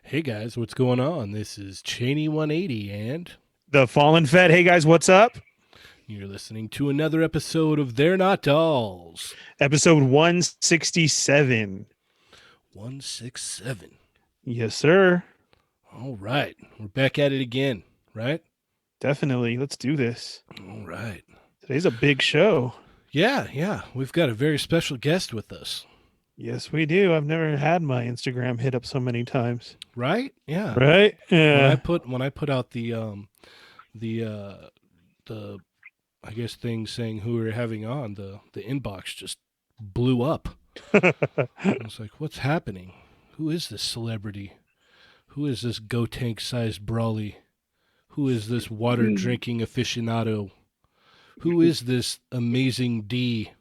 Hey guys, what's going on? This is Cheney 180 and The Fallen Fed. Hey guys, what's up? you're listening to another episode of They're Not Dolls. Episode 167. 167. Yes, sir. All right. We're back at it again, right? Definitely. Let's do this. All right. Today's a big show. Yeah. We've got a very special guest with us. Yes, we do. I've never had my Instagram hit up so many times. Right? Yeah. Right? When Yeah. I put out the I guess thing saying who we were having on, the inbox just blew up. I was like, what's happening? Who is this celebrity? Who is this go tank sized brawly? Who is this water drinking aficionado? Who is this amazing D?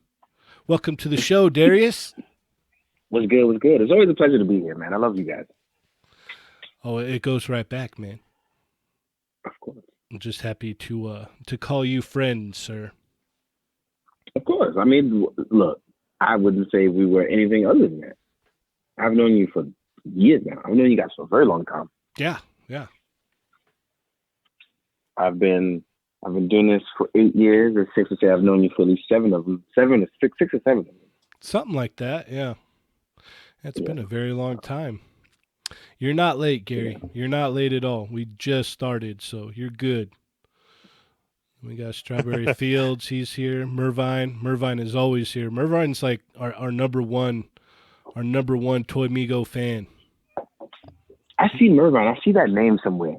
Welcome to the show, Darius. What's good? What's good? It's always a pleasure to be here, man. I love you guys. Oh, it goes right back, man. Of course. I'm just happy to call you friend, sir. Of course. I mean, look, I wouldn't say we were anything other than that. I've known you for years now. I've known you guys for a very long time. Yeah. I've been doing this for 8 years. It's safe to say I've known you for at least 7 of them. 6 or 7 of them. Something like that, yeah. It's been a very long time. You're not late, Gary. You're not late at all. We just started, so you're good. We got Strawberry Fields. He's here. Mervine is always here. Mervine's like our number one Toy Migo fan. I see Mervine. I see that name somewhere.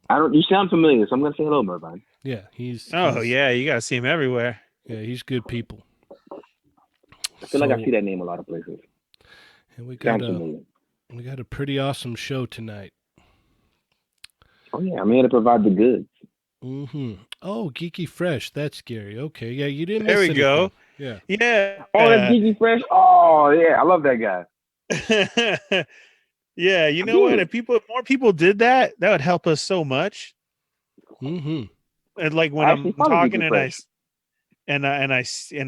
I don't. You sound familiar, so I'm gonna say hello, Mervine. Yeah, he's yeah, you gotta see him everywhere. Yeah, he's good people. I feel like I see that name a lot of places. And we Sounds familiar. got a pretty awesome show tonight. Oh yeah, I'm here to provide the goods. Mm-hmm. Oh, Geeky Fresh. That's Gary. Okay, yeah, you didn't. There miss we go. anything. Yeah. Yeah. Oh, that's Geeky Fresh. Oh yeah, I love that guy. Yeah, you know what? If more people did that, that would help us so much. Mm-hmm. And like when I I'm actually follow talking Geeky and Fresh.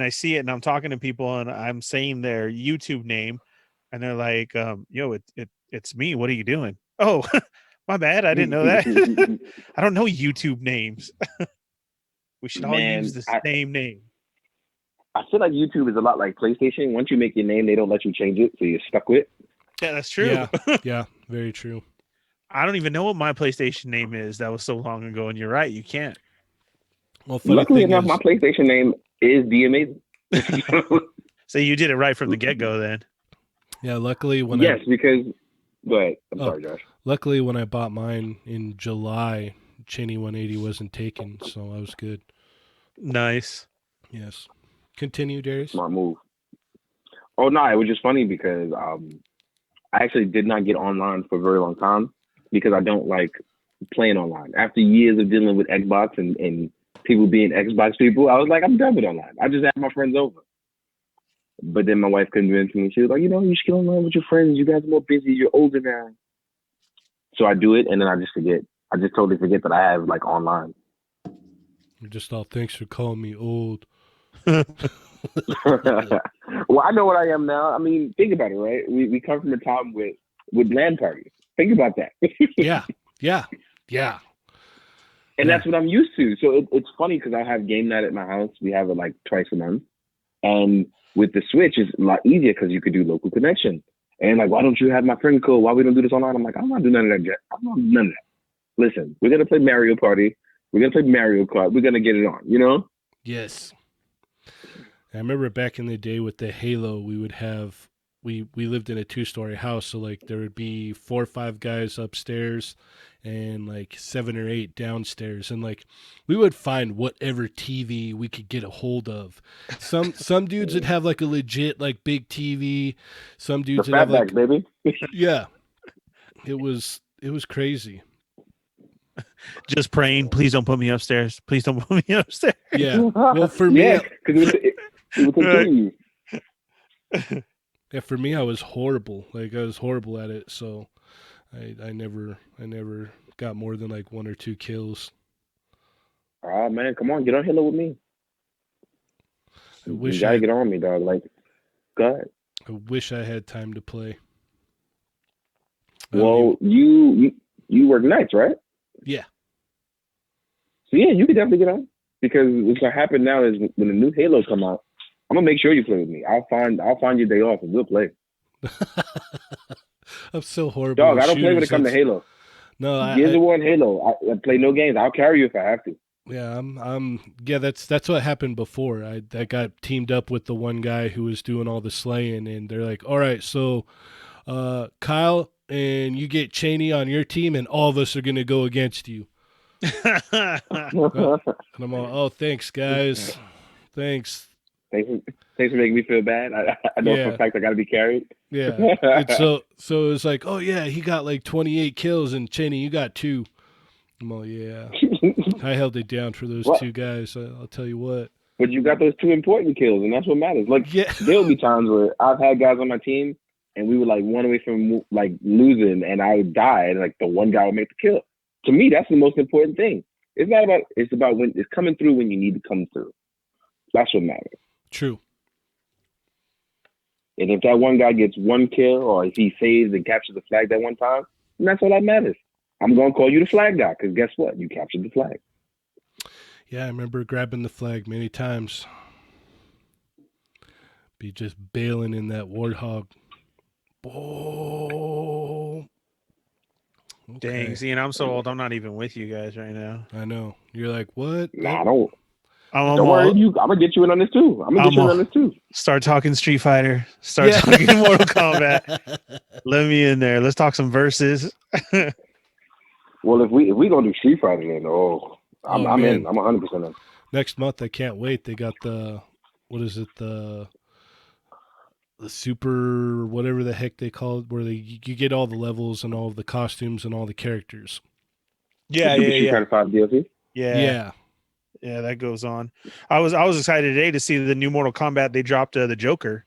I see it and I'm talking to people and I'm saying their YouTube name and they're like, yo, it's me. What are you doing? Oh, my bad. I didn't know that. I don't know YouTube names. We should all use the same name. I feel like YouTube is a lot like PlayStation. Once you make your name, they don't let you change it, so you're stuck with it. Yeah, that's true. Yeah, yeah, very true. I don't even know what my PlayStation name is. That was so long ago, and you're right, you can't. Well, funny luckily thing enough, is, my PlayStation name is The Amazing. So you did it right from the get-go then. yeah, luckily when because go ahead. I'm sorry, Josh. Luckily when I bought mine in July, Cheney 180 wasn't taken, so I was good. Nice. Yes. Continue, Darius. Smart move. Oh no, it was just funny because I actually did not get online for a very long time because I don't like playing online. After years of dealing with Xbox and people being Xbox people, I was like, I'm done with online. I just have my friends over. But then my wife convinced me. She was like, you should get online with your friends. You guys are more busy. You're older now. So I do it, and then I just forget. I just totally forget that I have like online. You're just all, thanks for calling me old. Well, I know what I am now. I mean, think about it, right? We come from a time with LAN parties. Think about that. Yeah. And that's what I'm used to. So it's funny because I have game night at my house. We have it like twice a month. And with the Switch, it's a lot easier because you could do local connection. And like, why don't you have my friend code? Why we don't do this online? I'm like, I'm not doing none of that yet. I'm not doing none of that. Listen, we're going to play Mario Party. We're going to play Mario Kart. We're going to get it on, Yes. I remember back in the day with the Halo, we would have, we lived in a 2-story house. So like there would be 4 or 5 guys upstairs and like 7 or 8 downstairs. And like we would find whatever TV we could get a hold of. Some dudes would have like a legit like big TV. Some dudes the would have fatback, like, baby. yeah, it was crazy. Just praying, please don't put me upstairs. Please don't put me upstairs. Yeah. Well, for me, because it would continue. Yeah, for me, I was horrible. Like I was horrible at it, so I never got more than like 1 or 2 kills. Oh man, come on, get on Halo with me. You gotta get on me, dog. Like, go ahead. I wish I had time to play. Well, you work nights, right? Yeah. So yeah, you could definitely get on because what's gonna happen now is when the new Halo come out, I'm gonna make sure you play with me. I'll find your day off and we'll play. I'm so horrible. Dog, I don't play when it comes to Halo. No, Gears of War and Halo. I play no games. I'll carry you if I have to. Yeah, yeah, that's what happened before. I got teamed up with the one guy who was doing all the slaying, and they're like, all right, so Kyle, and you get Cheney on your team, and all of us are gonna go against you. And I'm all, oh, thanks, guys. Thanks for making me feel bad. I know for a fact I got to be carried. Yeah. And so it's like, oh yeah, he got like 28 kills, and Cheney, you got 2. I'm all, yeah. I held it down for those 2 guys. I'll tell you what. But you got those 2 important kills, and that's what matters. Like, there'll be times where I've had guys on my team, and we were like 1 away from like losing, and I would die, and like the one guy would make the kill. To me, that's the most important thing. It's about when it's coming through when you need to come through. That's what matters. True. And if that one guy gets 1 kill, or if he saves and captures the flag that one time, then that's all that matters. I'm going to call you the flag guy, because guess what? You captured the flag. Yeah, I remember grabbing the flag many times. Be just bailing in that Warthog. Oh. Dang, Okay. see, and I'm so old. I'm not even with you guys right now. I know. You're like, what? Nah, don't I'm worry. all. I'm gonna get you in on this too. I'm gonna get I'm you in all. on this too. Start talking Street Fighter. Start Yeah. talking Mortal Kombat. Let me in there. Let's talk some verses. Well, if we gonna do Street Fighter, then I'm Oh, man. in. I'm 100% in. Next month, I can't wait. They got what is it? The super, whatever the heck they call it, where you get all the levels and all of the costumes and all the characters. Yeah, Super Street Fighter 5 DLC. yeah. That goes on. I was excited today to see the new Mortal Kombat. They dropped the Joker,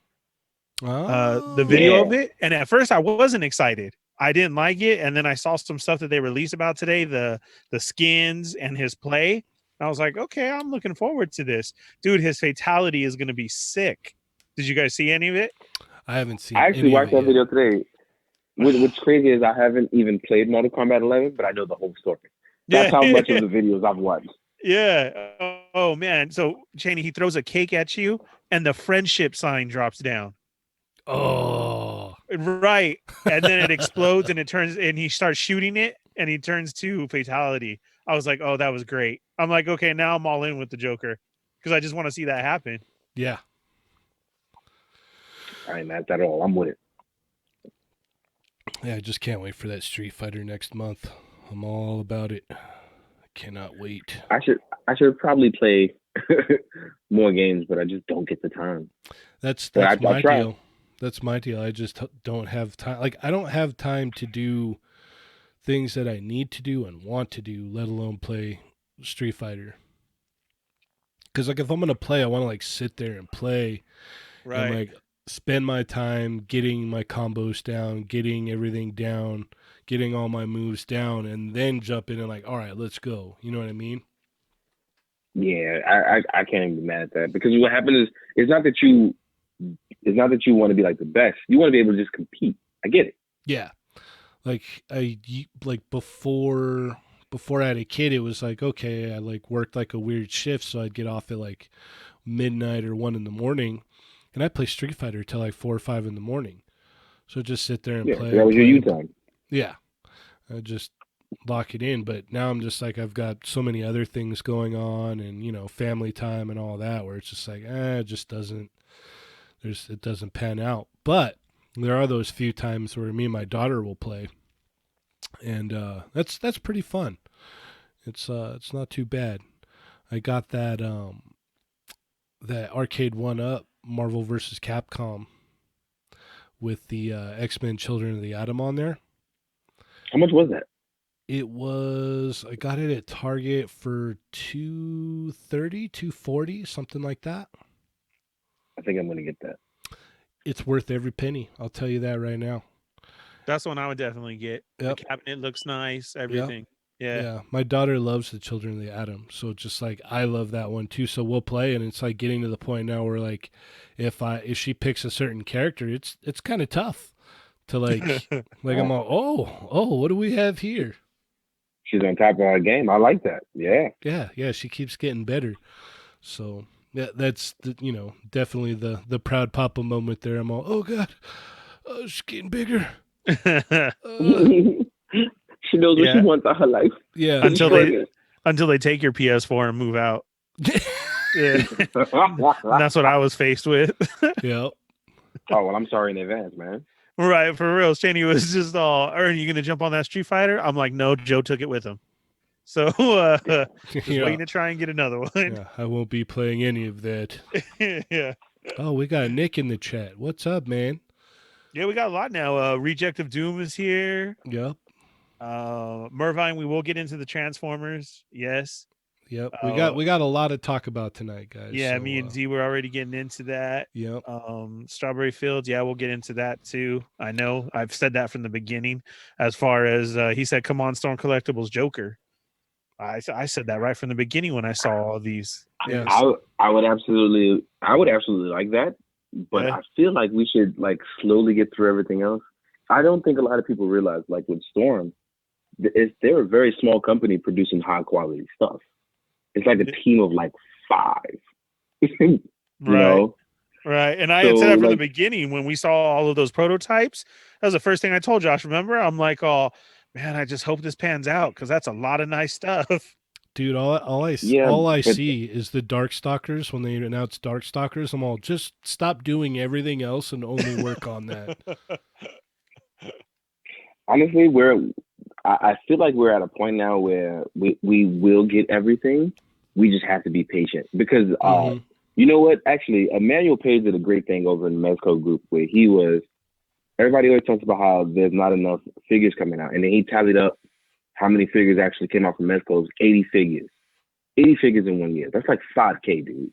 the video of it, and at first I wasn't excited. I didn't like it, and then I saw some stuff that they released about today, the skins and his play. And I was like, okay, I'm looking forward to this, dude. His fatality is going to be sick. Did you guys see any of it? I haven't seen. I actually any watched of that it yet. video today. What's crazy is I haven't even played Mortal Kombat 11, but I know the whole story. That's how much of the videos I've watched. Yeah. Oh man. So Cheney, he throws a cake at you, and the friendship sign drops down. Oh. Right. And then it explodes, and he starts shooting it, and he turns to fatality. I was like, oh, that was great. I'm like, okay, now I'm all in with the Joker because I just want to see that happen. Yeah. I ain't mad at all. I'm with it. Yeah, I just can't wait for that Street Fighter next month. I'm all about it. I cannot wait. I should probably play more games, but I just don't get the time. That's I my try. deal. That's my deal. I just don't have time. Like, I don't have time to do things that I need to do and want to do, let alone play Street Fighter. Because, like, if I'm going to play, I want to, like, sit there and play. Right. And, like, spend my time getting my combos down, getting everything down, getting all my moves down, and then jump in and, like, all right, let's go. You know what I mean? Yeah, I can't even be mad at that, because what happens is it's not that you want to be like the best. You want to be able to just compete. I get it. Yeah. Before I had a kid, it was like, okay, I like worked like a weird shift, so I'd get off at like midnight or 1 a.m, and I play Street Fighter till like 4 or 5 a.m. So just sit there and play. That was your you time. Yeah, I just lock it in. But now I'm just like, I've got so many other things going on, and family time and all that, where it's just like, it just doesn't. It doesn't pan out. But there are those few times where me and my daughter will play, and that's pretty fun. It's not too bad. I got that arcade 1-up Marvel vs. Capcom with the X-Men Children of the Atom on there. How much was that? I got it at Target for $230, $240, something like that. I think I'm gonna get that. It's worth every penny. I'll tell you that right now. That's one I would definitely get. Yep. The cabinet looks nice. Everything. Yep. Yeah. My daughter loves the Children of the Atom, so just like I love that one too. So we'll play, and it's like getting to the point now where like if she picks a certain character, it's kind of tough to like I'm all, oh, what do we have here? She's on top of her game. I like that. Yeah. Yeah. She keeps getting better. So yeah, that's definitely the proud papa moment there. I'm all, oh god, she's getting bigger. She knows what she wants out her life. Yeah. Until they take your PS4 and move out. Yeah. That's what I was faced with. Yeah. Oh well, I'm sorry in advance, man. Right, for real. Shani was just all, Ernie, you gonna jump on that Street Fighter? I'm like, no, Joe took it with him. So just waiting to try and get another one. Yeah, I won't be playing any of that. Yeah. Oh, we got Nick in the chat. What's up, man? Yeah, we got a lot now. Reject of Doom is here. Yep. Mervine, we will get into the Transformers. Yes. Yep. We got a lot to talk about tonight, guys. Yeah, so, me and Z were already getting into that. Yep. Strawberry Fields, yeah, we'll get into that too. I know I've said that from the beginning. As far as he said, come on, Storm Collectibles Joker. I said that right from the beginning when I saw all these. Yes. I would absolutely like that, but I feel like we should like slowly get through everything else. I don't think a lot of people realize, like with Storm, they're a very small company producing high quality stuff. It's like a team of like 5. You know? Right. And I So had said that from the like, beginning when we saw all of those prototypes. That was the first thing I told Josh. Remember? I'm like, oh man, I just hope this pans out because that's a lot of nice stuff. Dude, yeah, all I but see is the Darkstalkers when they announce Darkstalkers. I'm all, just stop doing everything else and only work on that. honestly, I feel like we're at a point now where we will get everything. We just have to be patient because Mhm. you know what? Actually, Emmanuel Page did a great thing over in the Mezco group where he was. Everybody always talks about how there's not enough figures coming out, and then he tallied up how many figures actually came out from Mezco's 80 figures. 80 figures in 1 year. That's like 5K, dude.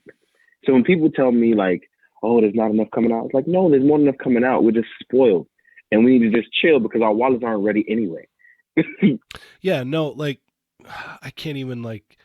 So when people tell me like, "Oh, there's not enough coming out," it's like, no, there's more than enough coming out. We're just spoiled, and we need to just chill because our wallets aren't ready anyway. Yeah, no, like I can't even like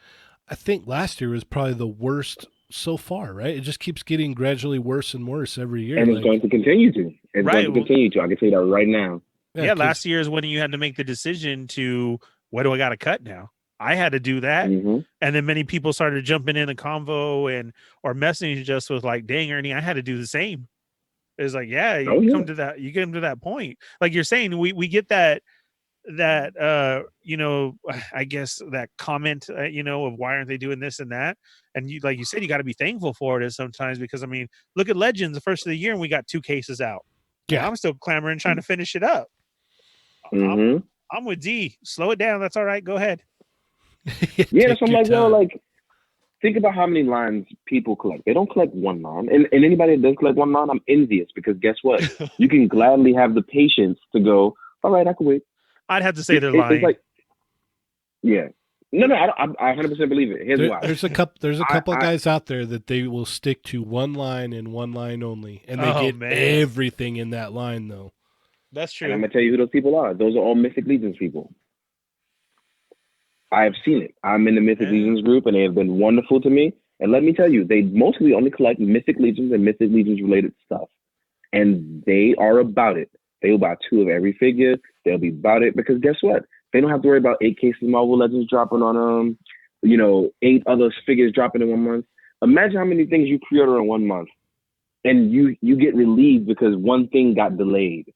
I think last year was probably the worst so far, right? It just keeps getting gradually worse and worse every year. And it's going to continue to. It's Right. going to continue to. I can tell you that right now. Yeah. 'Cause- Last year is when you had to make the decision to what do I got to cut now? I had to do that. Hmm. And then many people started jumping in the convo and or messaging just with like, dang, Ernie, I had to do the same. It's like, yeah, Oh you yeah. come to that, you get to that point. Like you're saying, we get that I guess that comment of why aren't they doing this and that, and you like you said, you got to be thankful for it sometimes because I mean look at Legends the first of the year and we got 2 cases out and yeah. I'm still clamoring trying to finish it up. I'm Hmm. I'm with D, slow it down, that's all right, go ahead. Yeah, Take that's what I'm your like, yo, time. like, think about how many lines people collect. They don't collect one line. And anybody that does collect one line, I'm envious because guess what? You can gladly have the patience to go, all right, I can wait. I'd have to say they're It's lying. like, yeah. No, I 100% believe it. Here's why. There's a I, couple I, guys out there that they will stick to one line and one line only, and they Oh, get man. everything in that line though. That's and I'm true. going to tell you who those people are. Those are all Mythic Legions people. I have seen it. I'm in the Mythic Yeah. Legions group, and they have been wonderful to me. And let me tell you, they mostly only collect Mythic Legions and Mythic Legions related stuff. And they are about it. They will buy 2 of every figure. They'll be about it because guess what? They don't have to worry about 8 cases of Marvel Legends dropping on 8 other figures dropping in 1 month. Imagine how many things you pre-order in 1 month, and you get relieved because one thing got delayed,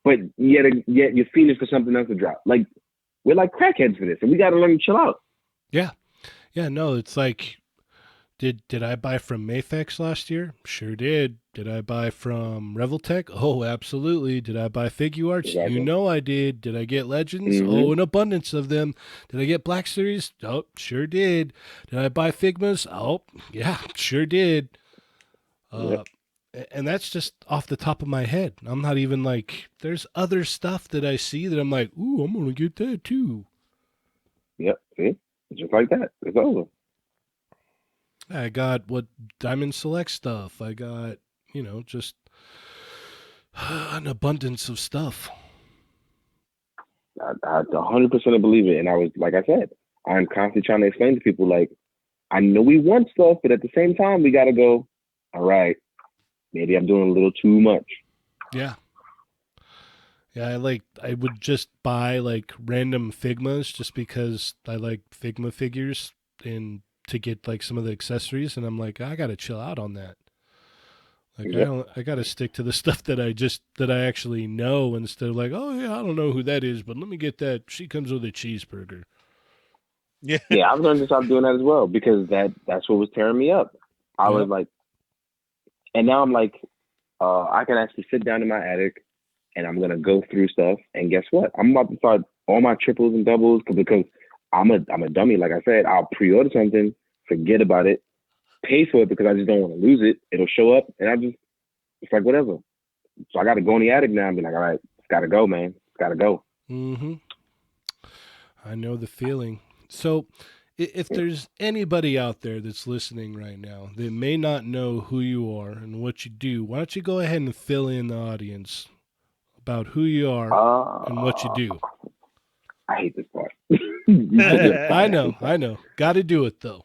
but yet you're feeling for something else to drop. Like we're like crackheads for this, and we got to learn to chill out. Yeah, no, it's like, did I buy from Mayfex last year? Sure did. Did I buy from Reveltech? Oh, absolutely. Did I buy Figuarts? Exactly. You know I did. Did I get Legends? Mhm. Oh, an abundance of them. Did I get Black Series? Oh, sure did. Did I buy Figmas? Oh, yeah, sure did. Yep. And that's just off the top of my head. I'm not even like, there's other stuff that I see that I'm like, ooh, I'm gonna get that too. Yep. See, just like that, it's over. I got what Diamond Select stuff. I got, just an abundance of stuff. I 100% believe it, and I was like I said, I'm constantly trying to explain to people like I know we want stuff, but at the same time we got to go. All right, maybe I'm doing a little too much. Yeah. Yeah, I would just buy like random Figmas just because I like Figma figures and to get like some of the accessories, and I'm like, I gotta chill out on that. Like Yep. I gotta stick to the stuff that I actually know instead of like, oh yeah, I don't know who that is, but let me get that. She comes with a cheeseburger. Yeah. Yeah, I've learned to stop doing that as well because that's what was tearing me up. I was Yep. like, and now I'm like, I can actually sit down in my attic and I'm gonna go through stuff. And guess what? I'm about to start all my triples and doubles because I'm a dummy. Like I said, I'll pre-order something, forget about it, pay for it because I just don't want to lose it. It'll show up, and it's like whatever. So I got to go in the attic now and be like, all right, it's got to go, man. It's got to go. Mm-hmm. I know the feeling. So, if there's anybody out there that's listening right now that may not know who you are and what you do, why don't you go ahead and fill in the audience about who you are and what you do? I hate this part. I know. Got to do it though.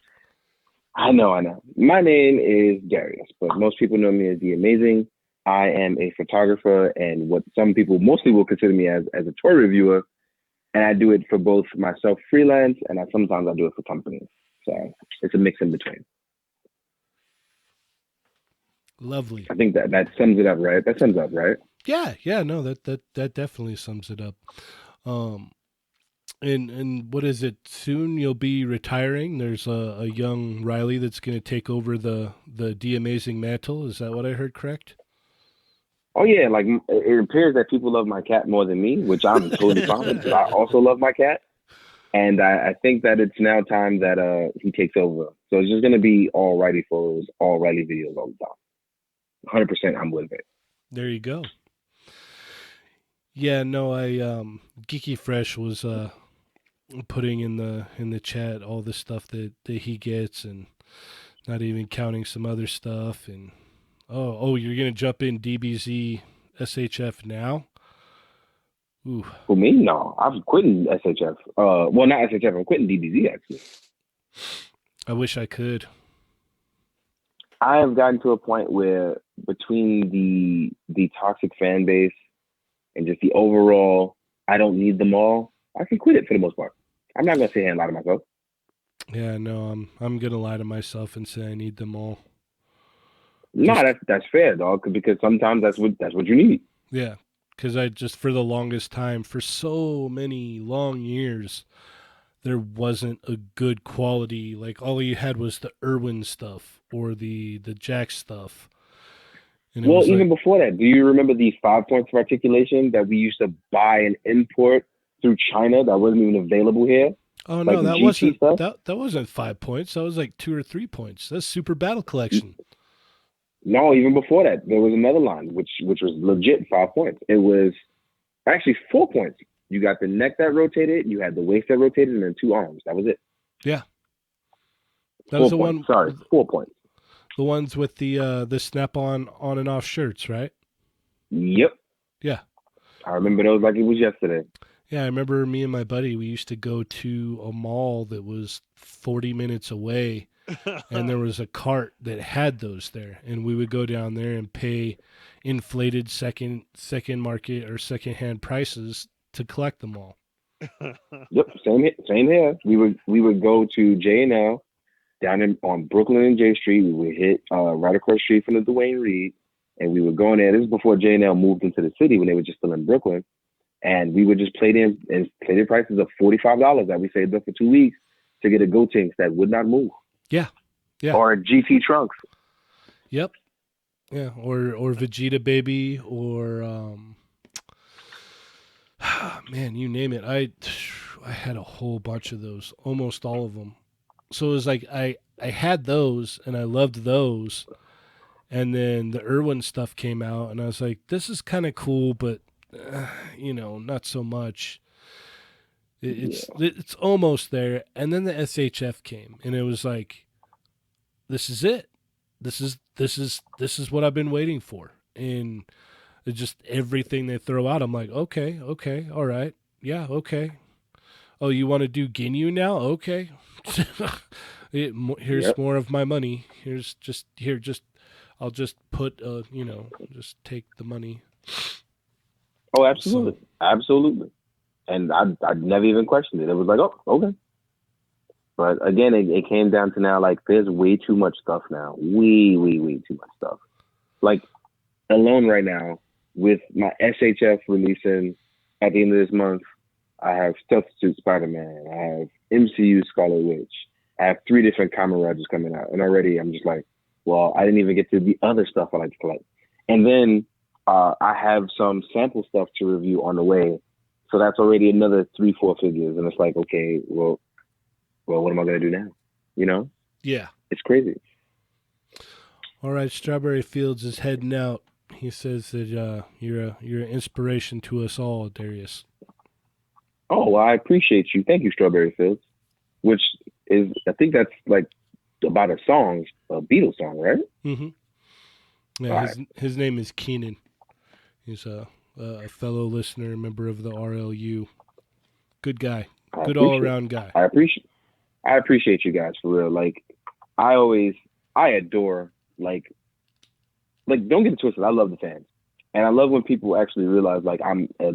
I know. My name is Darius, but most people know me as The Amazing. I am a photographer and what some people mostly will consider me as a toy reviewer. And I do it for both myself freelance and sometimes I do it for companies. So it's a mix in between. Lovely. I think that sums it up, right? That sums up, right? Yeah, no, that definitely sums it up. Um, and what is it? Soon you'll be retiring. There's a young Riley that's going to take over the D Amazing mantle. Is that what I heard? Correct? Oh yeah, like it appears that people love my cat more than me, which I'm totally fine with because I also love my cat. And I think that it's now time that he takes over. So it's just gonna be all Riley photos, all Riley videos all the time. 100%, I'm with it. There you go. Yeah, no, I Geeky Fresh was putting in the chat all the stuff that he gets, and not even counting some other stuff. And oh, you're gonna jump in DBZ SHF now? Ooh, For me, no, I'm quitting SHF. Well, not SHF. I'm quitting DBZ actually. I wish I could. I have gotten to a point where between the toxic fan base and just the overall, I don't need them all. I can quit it for the most part. I'm not gonna sit here and lie to myself. Yeah, no, I'm gonna lie to myself and say I need them all. No, Just that's fair, dog. Because sometimes that's what you need. yeah, because I just for the longest time, for so many long years, there wasn't a good quality. Like all you had was the Irwin stuff or the Jack stuff, and it Well, was like, even before that, do you remember the 5 points of articulation that we used to buy and import through China that wasn't even available here? oh Like no, the that GT wasn't stuff? that wasn't 5 points. That was like 2 or 3 points. That's Super Battle Collection. No, even before that, there was another line which was legit 5 points. It was actually 4 points. You got the neck that rotated, you had the waist that rotated, and then 2 arms. That was it. Yeah, that was 4 the points. one. Sorry, 4 points. The ones with the snap on and off shirts, right? Yep. Yeah. I remember those like it was yesterday. Yeah, I remember me and my buddy, we used to go to a mall that was 40 minutes away, and there was a cart that had those there, and we would go down there and pay inflated second market or second hand prices to collect them all. Yep, same here. We would go to J&L down on Brooklyn and J Street. We would hit right across the street from the Dwayne Reed, and we would go in there. This is before J&L moved into the city when they were just still in Brooklyn, and we would just play them and play the prices of $45 that we saved up for 2 weeks to get a Gotenks that would not move. Yeah. Or a GT Trunks. Yep. Yeah, or Vegeta Baby or man, you name it. I had a whole bunch of those, almost all of them. So it was like I had those and I loved those, and then the Irwin stuff came out, and I was like, this is kind of cool, but not so much. It's almost there, and then the SHF came, and it was like, this is it. This is what I've been waiting for, and it's just everything they throw out. I'm like, okay, all right, yeah, okay. Oh, you want to do Ginyu now? Okay. Here's Yep. more of my money. I'll just put just take the money. Oh, absolutely. Absolutely. And I never even questioned it. It was like, oh, okay. But again, it came down to now, like, there's way too much stuff now. Way too much stuff. Like, alone right now, with my SHF releasing at the end of this month, I have Substitute Spider-Man. I have MCU Scarlet Witch. I have 3 different Kamen Riders coming out. And already I'm just like, well, I didn't even get to the other stuff I like to collect. And then I have some sample stuff to review on the way. So that's already another 3-4 figures. And it's like, okay, well, what am I going to do now? You know? Yeah. It's crazy. All right, Strawberry Fields is heading out. He says that you're an inspiration to us all, Darius. Oh, well, I appreciate you. Thank you, Strawberry Fields. Which is, I think that's like about a song, a Beatles song, right? Mm-hmm. Yeah, his name is Keenan. He's a fellow listener, member of the RLU. Good guy. Good all-around guy. I appreciate you guys, for real. Like, I adore, like, don't get it twisted. I love the fans. And I love when people actually realize, like, I'm a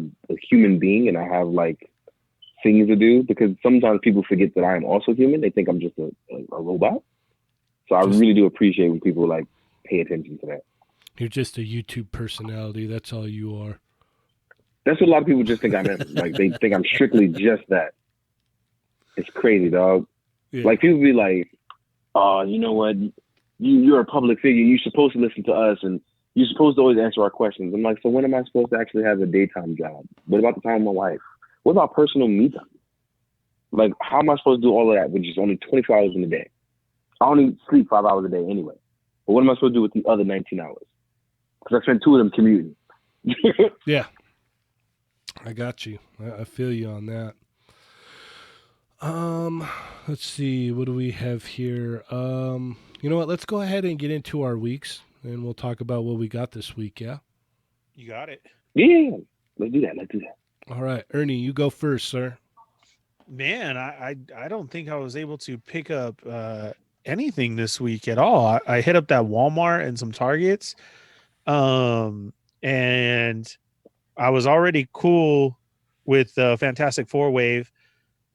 human being and I have, like, things to do, because sometimes people forget that I am also human. They think I'm just a robot. So I really do appreciate when people, like, pay attention to that. You're just a YouTube personality. That's all you are. That's what a lot of people just think I'm. Like they think I'm strictly just that. It's crazy, dog. Yeah. Like people be like, "Oh, you know what? You're a public figure. You're supposed to listen to us, and you're supposed to always answer our questions." I'm like, so when am I supposed to actually have a daytime job? What about the time with my wife? What about personal me time? Like, how am I supposed to do all of that with just only 24 hours in a day? I only sleep 5 hours a day anyway. But what am I supposed to do with the other 19 hours? Because I spend 2 of them commuting. Yeah. I got you. I feel you on that. Let's see. What do we have here? You know what? Let's go ahead and get into our weeks, and we'll talk about what we got this week. Yeah. You got it. Yeah, let's do that. All right, Ernie, you go first, sir. Man, I don't think I was able to pick up anything this week at all. I hit up that Walmart and some Targets, and I was already cool with the Fantastic Four wave.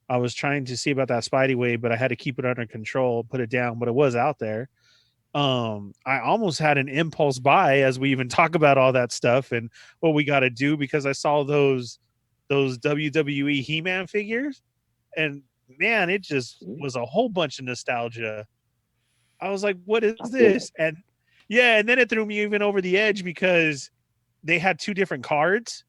I was trying to see about that Spidey wave, but I had to keep it under control, put it down, but it was out there. I almost had an impulse buy as we even talk about all that stuff and what we got to do, because I saw those WWE He-Man figures, and man, it just was a whole bunch of nostalgia. I was like, what is this? And yeah, and then it threw me even over the edge because they had 2 different cards,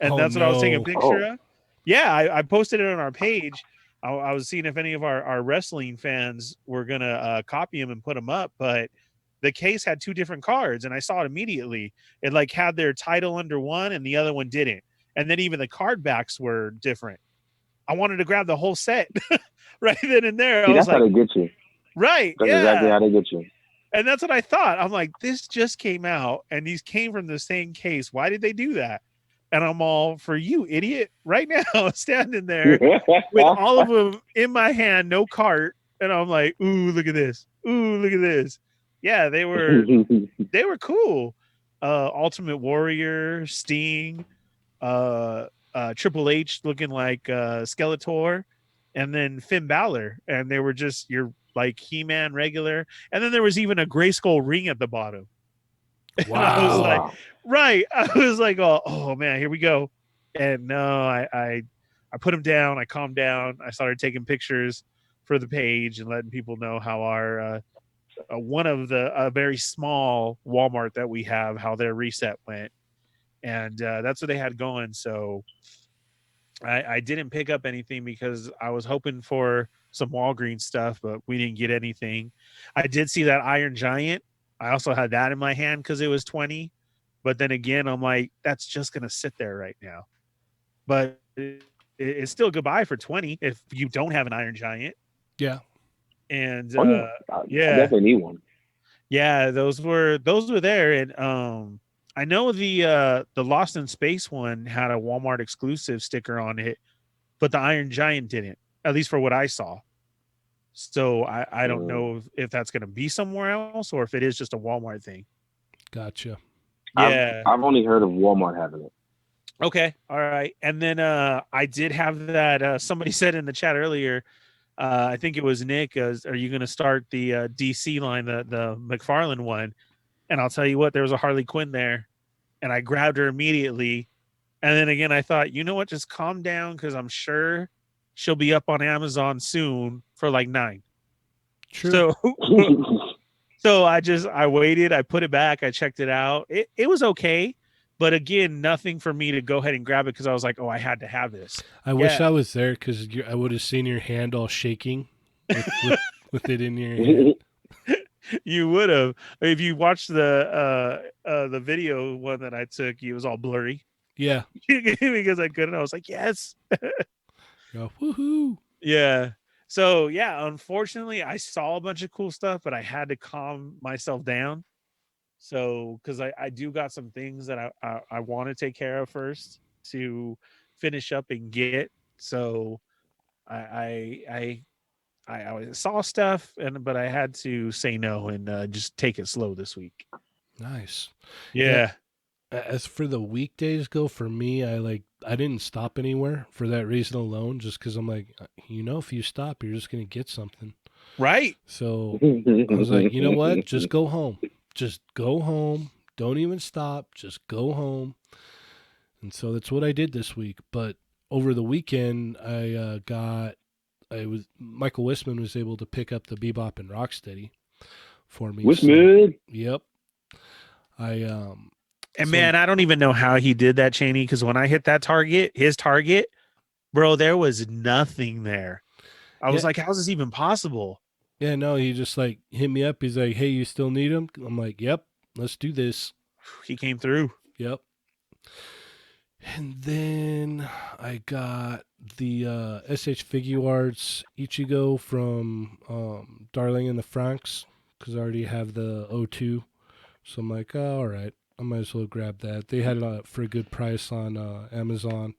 and that's what I was taking a picture of. Yeah, I posted it on our page. I was seeing if any of our wrestling fans were gonna copy them and put them up, but the case had 2 different cards, and I saw it immediately. It like had their title under one, and the other one didn't, and then even the card backs were different. I wanted to grab the whole set right then and there. See, I was that's how like, they get you. right, That's yeah, exactly how they get you. and that's what I thought. I'm like, this just came out, and these came from the same case. Why did they do that? And I'm all, for you, idiot, right now, standing there with all of them in my hand, no cart. And I'm like, ooh, look at this. Ooh, look at this. Yeah, they were cool. Ultimate Warrior, Sting, Triple H looking like Skeletor, and then Finn Balor. And they were just your like He-Man regular. And then there was even a Grayskull ring at the bottom. Wow. I was like, right. I was like, oh man, here we go. And no, I put him down. I calmed down. I started taking pictures for the page and letting people know how our one of the very small Walmart that we have, how their reset went. And that's what they had going. So I didn't pick up anything because I was hoping for some Walgreens stuff, but we didn't get anything. I did see that Iron Giant. I also had that in my hand because it was 20. But then again, I'm like, that's just going to sit there right now. But it's still goodbye for 20 if you don't have an Iron Giant. Yeah. And I definitely need one. Yeah, those were there. And I know the Lost in Space one had a Walmart exclusive sticker on it, but the Iron Giant didn't, at least for what I saw. So I don't know if that's going to be somewhere else or if it is just a Walmart thing. Gotcha. Yeah. I've only heard of Walmart having it. Okay. All right. And then I did have that. Somebody said in the chat earlier, I think it was Nick, are you going to start the DC line, the McFarlane one? And I'll tell you what, there was a Harley Quinn there, and I grabbed her immediately. And then again, I thought, you know what, just calm down, because I'm sure she'll be up on Amazon soon for like $9. True. So I waited, I put it back, I checked it out. It was okay. But again, nothing for me to go ahead and grab it because I was like, oh, I had to have this. I wish I was there because I would have seen your hand all shaking with it in your hand. You would have. If you watched the video one that I took, it was all blurry. Yeah. Because I couldn't. I was like, yes. Woohoo. Yeah. So, yeah, unfortunately, I saw a bunch of cool stuff, but I had to calm myself down. So, because I do got some things that I want to take care of first to finish up and get. So, I saw stuff, but I had to say no and just take it slow this week. Nice. Yeah. As for the weekdays go, for me, I didn't stop anywhere for that reason alone, just because I'm like, if you stop, you're just going to get something. Right. So I was like, you know what? Just go home. Just go home. Don't even stop. Just go home. And so that's what I did this week. But over the weekend, Michael Wisman was able to pick up the Bebop and Rocksteady for me. Wisman. Yep. And man, I don't even know how he did that, Cheney, because when I hit that target, his target, bro, there was nothing there. I was like, how's this even possible? Yeah, no, he just like hit me up. He's like, hey, you still need him? I'm like, yep, let's do this. He came through. Yep. And then I got the SH Figuarts Ichigo from Darling in the Franxx because I already have the O2. So I'm like, oh, all right, I might as well grab that. They had it for a good price on Amazon.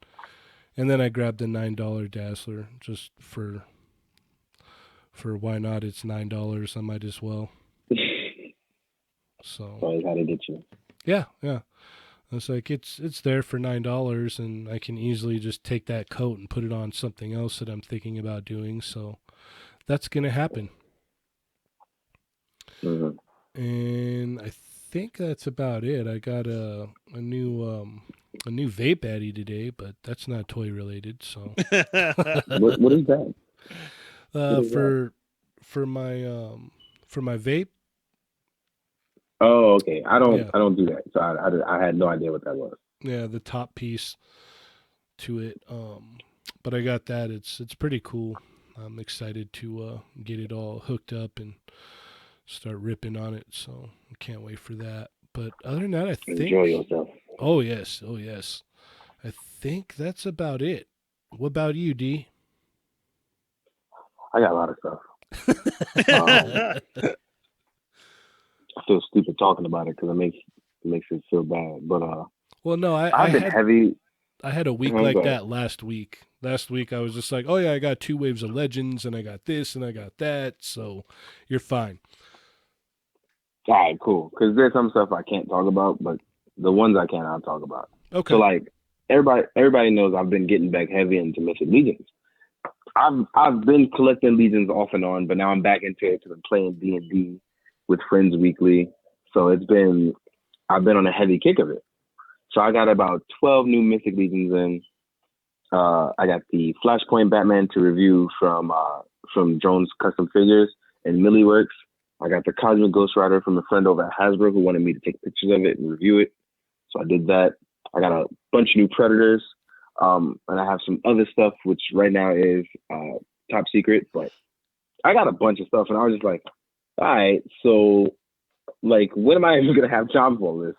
And then I grabbed the $9 Dazzler just for why not? It's $9. I might as well. So Always how to get you. Yeah. I was like, it's there for $9, and I can easily just take that coat and put it on something else that I'm thinking about doing. So that's gonna happen. Mm-hmm. And I think that's about it. I got a new vape Addy today, but that's not toy related. So what is that? For my vape. Oh, okay. I don't do that. So I had no idea what that was. Yeah, the top piece to it. But I got that. It's pretty cool. I'm excited to get it all hooked up and start ripping on it. So I can't wait for that. But other than that, I think enjoy yourself. Oh yes. I think that's about it. What about you, D? I got a lot of stuff. I feel stupid talking about it because it makes it feel bad. But well, no, I've been heavy. I had a week like that last week. Last week I was just like, oh yeah, I got 2 waves of Legends and I got this and I got that. So you're fine. All right, cool. Because there's some stuff I can't talk about, but the ones I can, I'll talk about. Okay. So like everybody knows I've been getting back heavy into Mythic Legions. I've been collecting Legions off and on, but now I'm back into it because I'm playing D&D with friends weekly. So I've been on a heavy kick of it. So I got about 12 new Mythic Legions in. I got the Flashpoint Batman to review from Jones Custom Figures and Milliworks. I got the Cosmic Ghost Rider from a friend over at Hasbro who wanted me to take pictures of it and review it. So I did that. I got a bunch of new Predators. And I have some other stuff, which right now is top secret, but I got a bunch of stuff. And I was just like, all right, so like, when am I even going to have time for all this?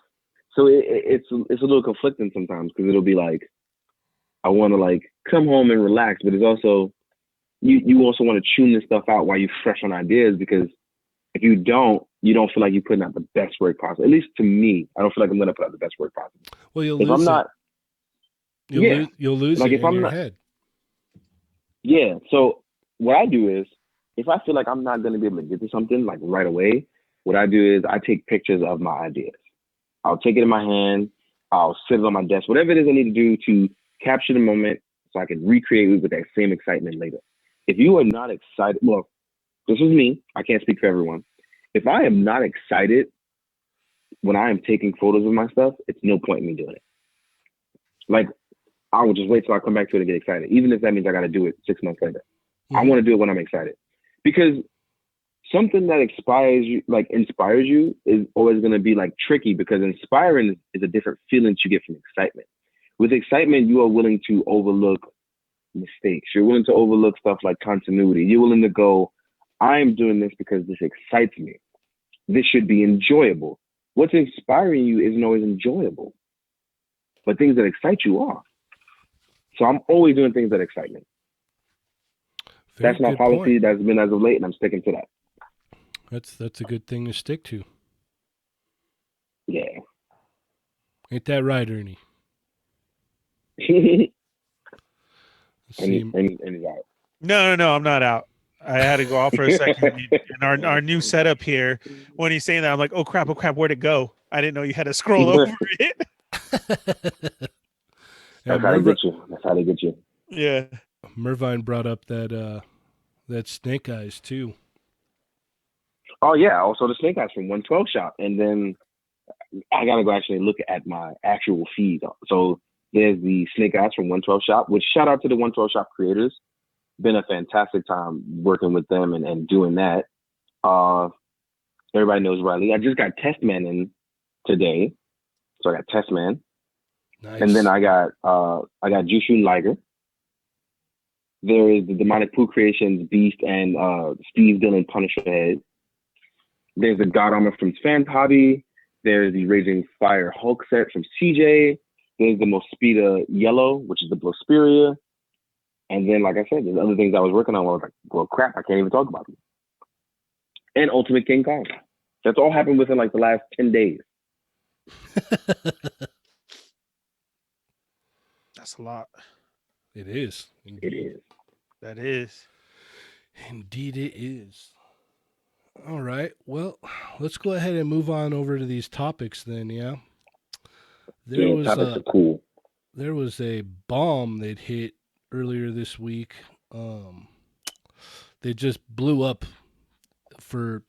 So it's a little conflicting sometimes because it'll be like, I want to like come home and relax, but it's also, you also want to tune this stuff out while you're fresh on ideas, because if you don't feel like you're putting out the best work possible. At least to me, I don't feel like I'm going to put out the best work possible. Well, you'll lose it. You'll lose like it in your head. Yeah. So what I do is, if I feel like I'm not going to be able to get to something like right away, what I do is I take pictures of my ideas. I'll take it in my hand. I'll sit it on my desk, whatever it is I need to do to capture the moment so I can recreate it with that same excitement later. If you are not excited, well, this is me. I can't speak for everyone. If I am not excited when I am taking photos of my stuff, it's no point in me doing it. Like, I will just wait till I come back to it and get excited, even if that means I got to do it 6 months later. Mm-hmm. I want to do it when I'm excited, because something that inspires you is always going to be like tricky, because inspiring is a different feeling you get from excitement. With excitement, you are willing to overlook mistakes. You're willing to overlook stuff like continuity. You're willing to go, I'm doing this because this excites me. This should be enjoyable. What's inspiring you isn't always enjoyable, but things that excite you are. So I'm always doing things that excite me. That's my policy. That's been as of late, and I'm sticking to that. That's a good thing to stick to. Yeah. Ain't that right, Ernie? And he's out. No, I'm not out. I had to go off for a second. And our new setup here, when he's saying that, I'm like, oh crap, where'd it go? I didn't know you had to scroll over it. That's how they get you. Yeah. Mervine brought up that Snake Eyes too. Oh yeah, also the Snake Eyes from 112 shop, and then I gotta go actually look at my actual feed. So there's the Snake Eyes from 112 Shop, which shout out to the 112 Shop creators. Been a fantastic time working with them and doing that. Everybody knows Riley. I just got Testman in today. So I got Testman. Nice. And then I got Jushin Liger. There is the Demonic Pooh Creations Beast and Steve Dillon Punisher Head. There's the God Armor from Svan's Hobby. There's the Raging Fire Hulk set from CJ. There's the Mospeada Yellow, which is the Blosperia. And then, like I said, there's other things I was working on where I was like, well, crap, I can't even talk about them. And Ultimate King Kong. That's all happened within like the last 10 days. That's a lot. It is. It is. That is. Indeed it is. All right. Well, let's go ahead and move on over to these topics then, yeah? Topics are cool. There was a bomb that hit earlier this week. They just blew up for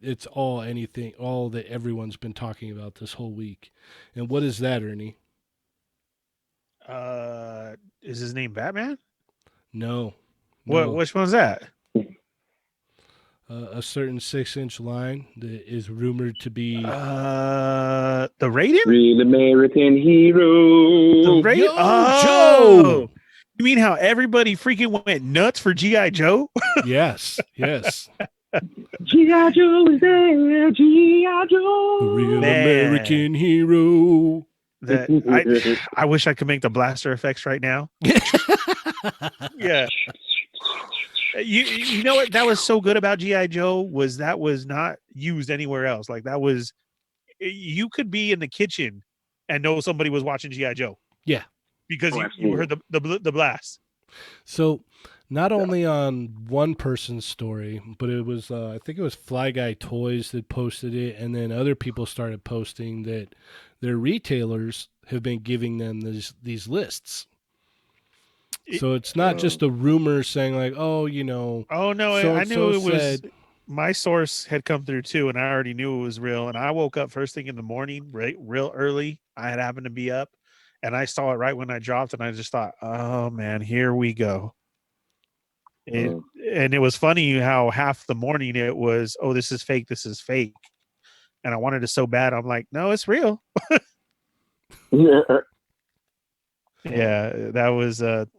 it's all that everyone's been talking about this whole week. And what is that, Ernie? Is his name Batman? No. Which one's that? A certain 6-inch line that is rumored to be The Raiden? Real American hero. The Raiden? Yo, Oh! Joe! You mean how everybody freaking went nuts for G.I. Joe? Yes. G.I. Joe is there. G.I. Joe. The real Man. American hero. I wish I could make the blaster effects right now. Yeah. You know what that was so good about G.I. Joe was that was not used anywhere else. Like that was, you could be in the kitchen and know somebody was watching G.I. Joe. Yeah. Because you heard the blast. So not only on one person's story, but it was I think it was Fly Guy Toys that posted it, and then other people started posting that their retailers have been giving them these lists. So it's not just a rumor saying like, oh, you know. Oh no, I knew it was. My source had come through too, and I already knew it was real. And I woke up first thing in the morning, real early. I had happened to be up, and I saw it right when I dropped, and I just thought, oh man, here we go. And it was funny how half the morning it was, oh, this is fake, and I wanted it so bad. I'm like, no, it's real. Yeah, that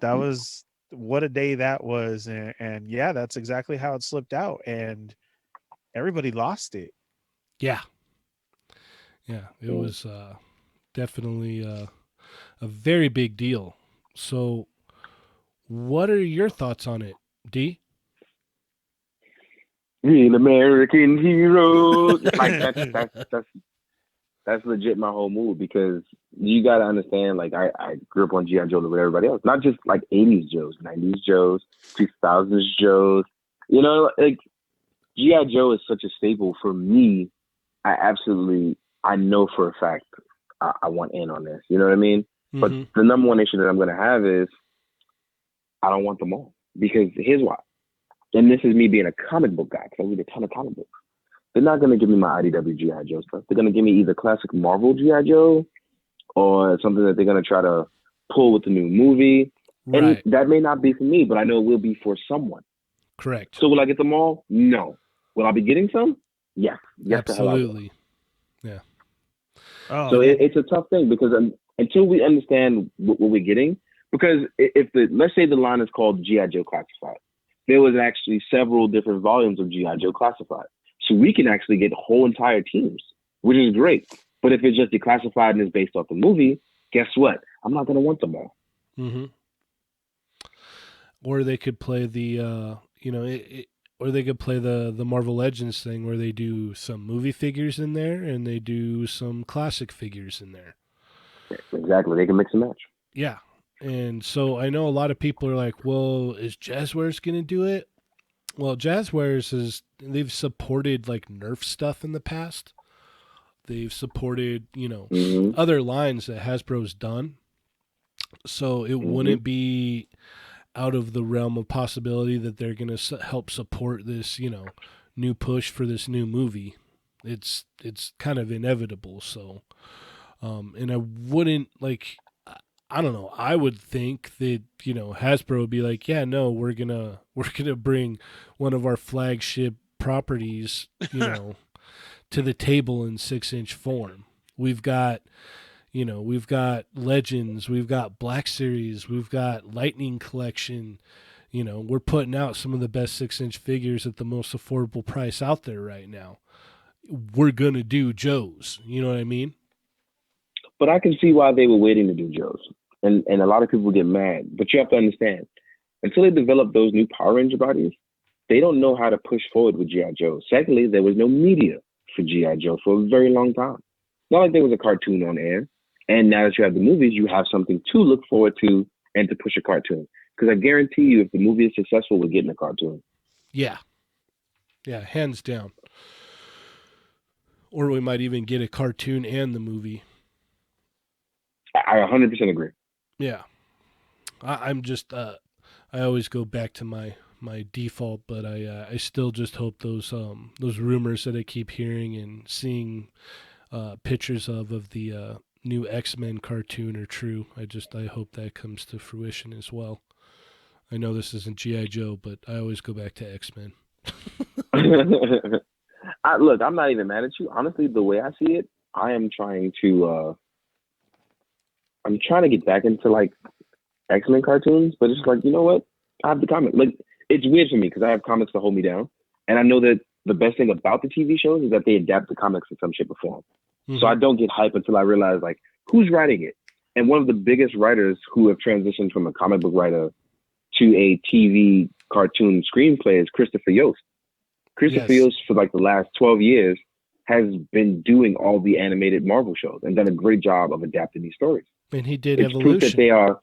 was what a day that was, and yeah, that's exactly how it slipped out, and everybody lost it. Yeah, it was definitely a very big deal. So, what are your thoughts on it, D? Real American heroes. Like that's legit my whole mood, because you got to understand, like, I grew up on G.I. Joe with everybody else, not just like 80s Joes, 90s Joes, 2000s Joes. You know, like G.I. Joe is such a staple for me. I know for a fact I want in on this. You know what I mean? Mm-hmm. But the number one issue that I'm going to have is I don't want them all, because here's why. And this is me being a comic book guy, because I read a ton of comic books. They're not going to give me my IDW G.I. Joe stuff. They're going to give me either classic Marvel G.I. Joe or something that they're going to try to pull with the new movie. Right. And that may not be for me, but I know it will be for someone. Correct. So will I get them all? No. Will I be getting some? Yes. Absolutely. Yeah. Oh, So it's a tough thing, because until we understand what we're getting, because if let's say the line is called G.I. Joe Classified, there was actually several different volumes of G.I. Joe Classified. So we can actually get whole entire teams, which is great. But if it's just declassified and is based off the movie, guess what? I'm not going to want them all. Mm-hmm. Or they could play the, or they could play the Marvel Legends thing where they do some movie figures in there and they do some classic figures in there. Exactly. They can mix and match. Yeah. And so I know a lot of people are like, well, is Jazzwares going to do it? Well, Jazzwares they've supported like Nerf stuff in the past. They've supported, other lines that Hasbro's done. So it wouldn't be out of the realm of possibility that they're going to help support this, new push for this new movie. It's kind of inevitable. So, and I wouldn't like. I don't know. I would think that Hasbro would be like, yeah, no, we're gonna bring one of our flagship properties, to the table in 6-inch form. We've got we've got Legends, we've got Black Series, we've got Lightning Collection. We're putting out some of the best 6-inch figures at the most affordable price out there right now. We're going to do Joe's. You know what I mean? But I can see why they were waiting to do Joe's. And a lot of people get mad. But you have to understand, until they develop those new Power Ranger bodies, they don't know how to push forward with G.I. Joe. Secondly, there was no media for G.I. Joe for a very long time. Not like there was a cartoon on air. And now that you have the movies, you have something to look forward to and to push a cartoon. Because I guarantee you, if the movie is successful, we're getting a cartoon. Yeah. Yeah, hands down. Or we might even get a cartoon and the movie. I 100% agree. Yeah. I'm just, I always go back to my default, but I still just hope those rumors that I keep hearing and seeing pictures of the new X-Men cartoon are true. I hope that comes to fruition as well. I know this isn't G.I. Joe, but I always go back to X-Men. Look, I'm not even mad at you. Honestly, the way I see it, I am trying to get back into like X-Men cartoons, but it's like, you know what? I have the comic. Like, it's weird for me because I have comics to hold me down. And I know that the best thing about the TV shows is that they adapt the comics in some shape or form. Mm-hmm. So I don't get hype until I realize, like, who's writing it? And one of the biggest writers who have transitioned from a comic book writer to a TV cartoon screenplay is Christopher Yost. Christopher Yost, for like the last 12 years, has been doing all the animated Marvel shows and done a great job of adapting these stories. And he did it's Evolution. Proof that they are,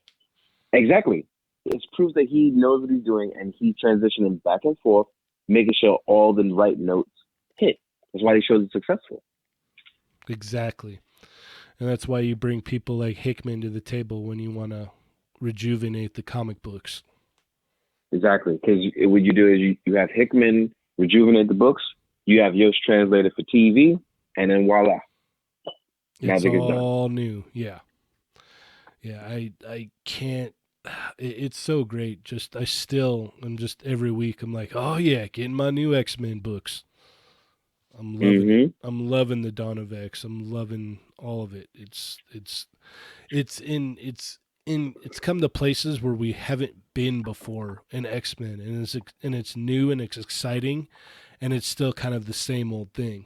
exactly. It's proof that he knows what he's doing and he's transitioning back and forth, making sure all the right notes hit. That's why he shows it successful. Exactly. And that's why you bring people like Hickman to the table when you want to rejuvenate the comic books. Exactly. Because what you do is you have Hickman rejuvenate the books, you have Yost translated for TV, and then voila. It's all new. Yeah. Yeah, I can't. It's so great. I'm just every week I'm like, oh yeah, getting my new X-Men books. I'm loving it. I'm loving the Dawn of X. I'm loving all of it. It's come to places where we haven't been before in X-Men, and it's new and it's exciting, and it's still kind of the same old thing.